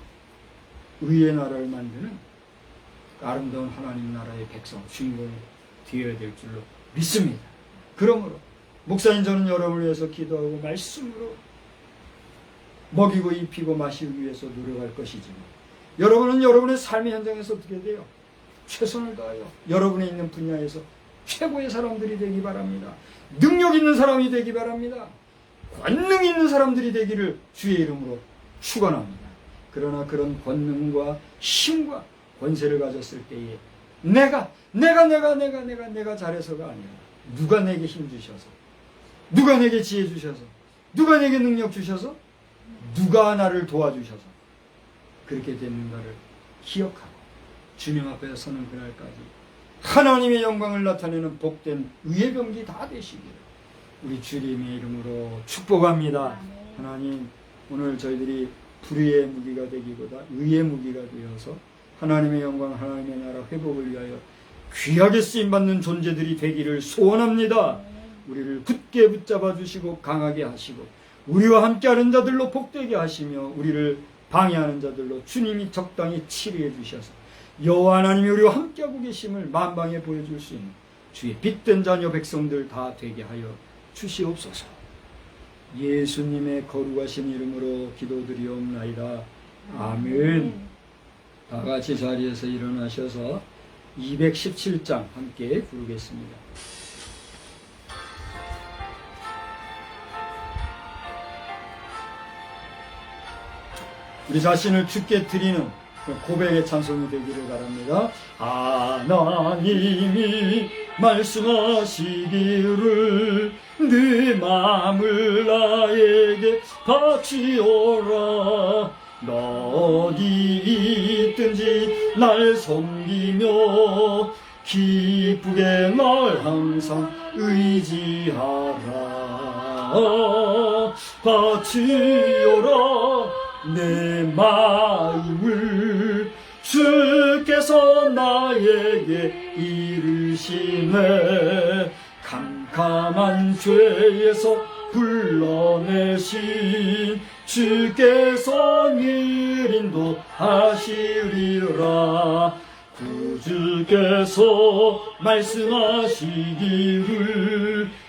의의 나라를 만드는 아름다운 하나님 나라의 백성, 주인공이 되어야 될 줄로 믿습니다. 그러므로 목사인 저는 여러분을 위해서 기도하고 말씀으로 먹이고 입히고 마시기 위해서 노력할 것이지만 여러분은 여러분의 삶의 현장에서 어떻게 돼요? 최선을 다하여 여러분의 있는 분야에서 최고의 사람들이 되기 바랍니다. 능력 있는 사람이 되기 바랍니다. 권능 있는 사람들이 되기를 주의 이름으로 축원합니다. 그러나 그런 권능과 힘과 권세를 가졌을 때에 내가 잘해서가 아니라 누가 내게 힘 주셔서, 누가 내게 지혜 주셔서, 누가 내게 능력 주셔서, 누가 나를 도와주셔서 그렇게 됐는가를 기억하고 주님 앞에 서는 그날까지 하나님의 영광을 나타내는 복된 의의 병기 다 되시기를 우리 주님의 이름으로 축복합니다. 하나님, 오늘 저희들이 불의의 무기가 되기보다 의의 무기가 되어서 하나님의 영광, 하나님의 나라 회복을 위하여 귀하게 쓰임받는 존재들이 되기를 소원합니다. 우리를 굳게 붙잡아 주시고 강하게 하시고 우리와 함께하는 자들로 복되게 하시며 우리를 방해하는 자들로 주님이 적당히 치료해 주셔서 여호와 하나님이 우리와 함께하고 계심을 만방에 보여줄 수 있는 주의 빛된 자녀 백성들 다 되게 하여 주시옵소서. 예수님의 거룩하신 이름으로 기도드리옵나이다. 아멘. 다 같이 자리에서 일어나셔서 217장 함께 부르겠습니다. 우리 자신을 주께 드리는 고백의 찬송이 되기를 바랍니다. 하나님이 말씀하시기를 네 마음을 나에게 바치오라. 너 어디 있든지 날 섬기며 기쁘게 날 항상 의지하라. 바치오라 내 마음을 주께서 나에게 이르시네. 캄캄한 죄에서 불러내신 주께서 늘 인도하시리라. 구주께서 말씀하시기를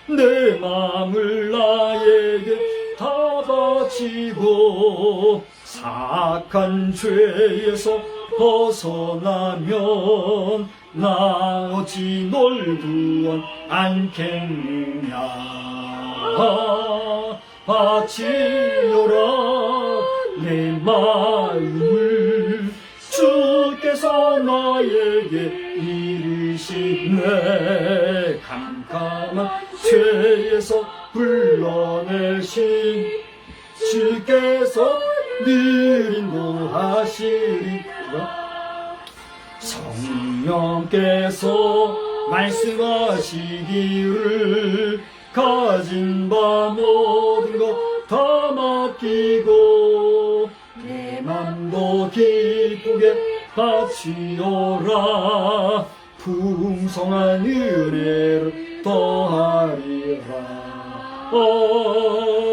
내 마음을 나에게 다 바치고 사악한 죄에서 벗어나면 나 어찌 널 구원 않겠느냐. 바치오라 내 마음을 주께서 나에게 이르시네. 캄캄한 죄에서 불러내신 주께서 늘 인도하시리라. 성령께서 말씀하시기를 가진 바 모든 것 다 맡기고 내 맘도 기쁘게 바치오라. 풍성한 은혜를 더하리라.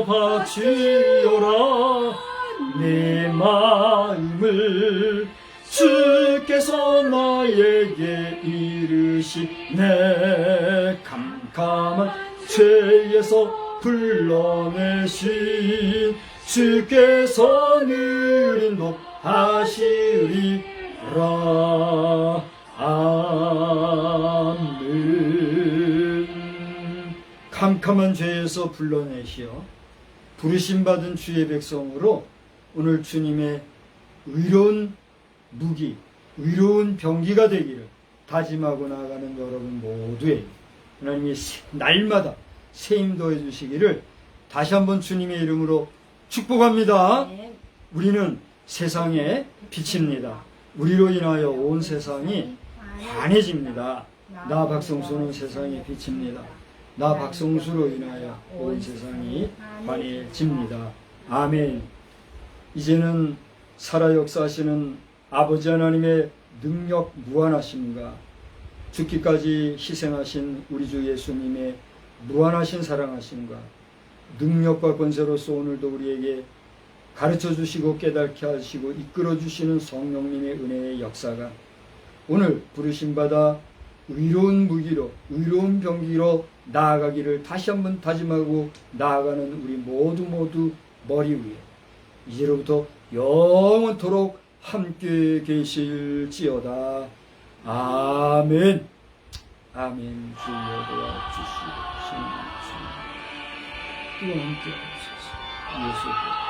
바치오라 내 마음을 주께서 나에게 이르시네. 캄캄한 죄에서 불러내신 주께서 늘 인도하시리라. 아멘. 캄캄한 죄에서 불러내시어 부르심받은 주의 백성으로 오늘 주님의 의로운 무기, 의로운 병기가 되기를 다짐하고 나아가는 여러분 모두에게 하나님이 날마다 세임 더해 주시기를 다시 한번 주님의 이름으로 축복합니다. 우리는 세상의 빛입니다. 우리로 인하여 온 세상이 환해집니다. 나 박성수는 세상의 빛입니다. 나 박성수로 인하여 온 세상이 환해집니다. 아멘. 이제는 살아 역사하시는 아버지 하나님의 능력 무한하심과 죽기까지 희생하신 우리 주 예수님의 무한하신 사랑하심과 능력과 권세로서 오늘도 우리에게 가르쳐 주시고 깨닫게 하시고 이끌어 주시는 성령님의 은혜의 역사가 오늘 부르심받아 의로운 무기로 의로운 병기로 나아가기를 다시 한번 다짐하고 나아가는 우리 모두 머리 위에 이제로부터 영원토록 함께 계실지어다. 아멘. 아멘. 주여 도와주시옵소서. 또 함께 하소서. 예수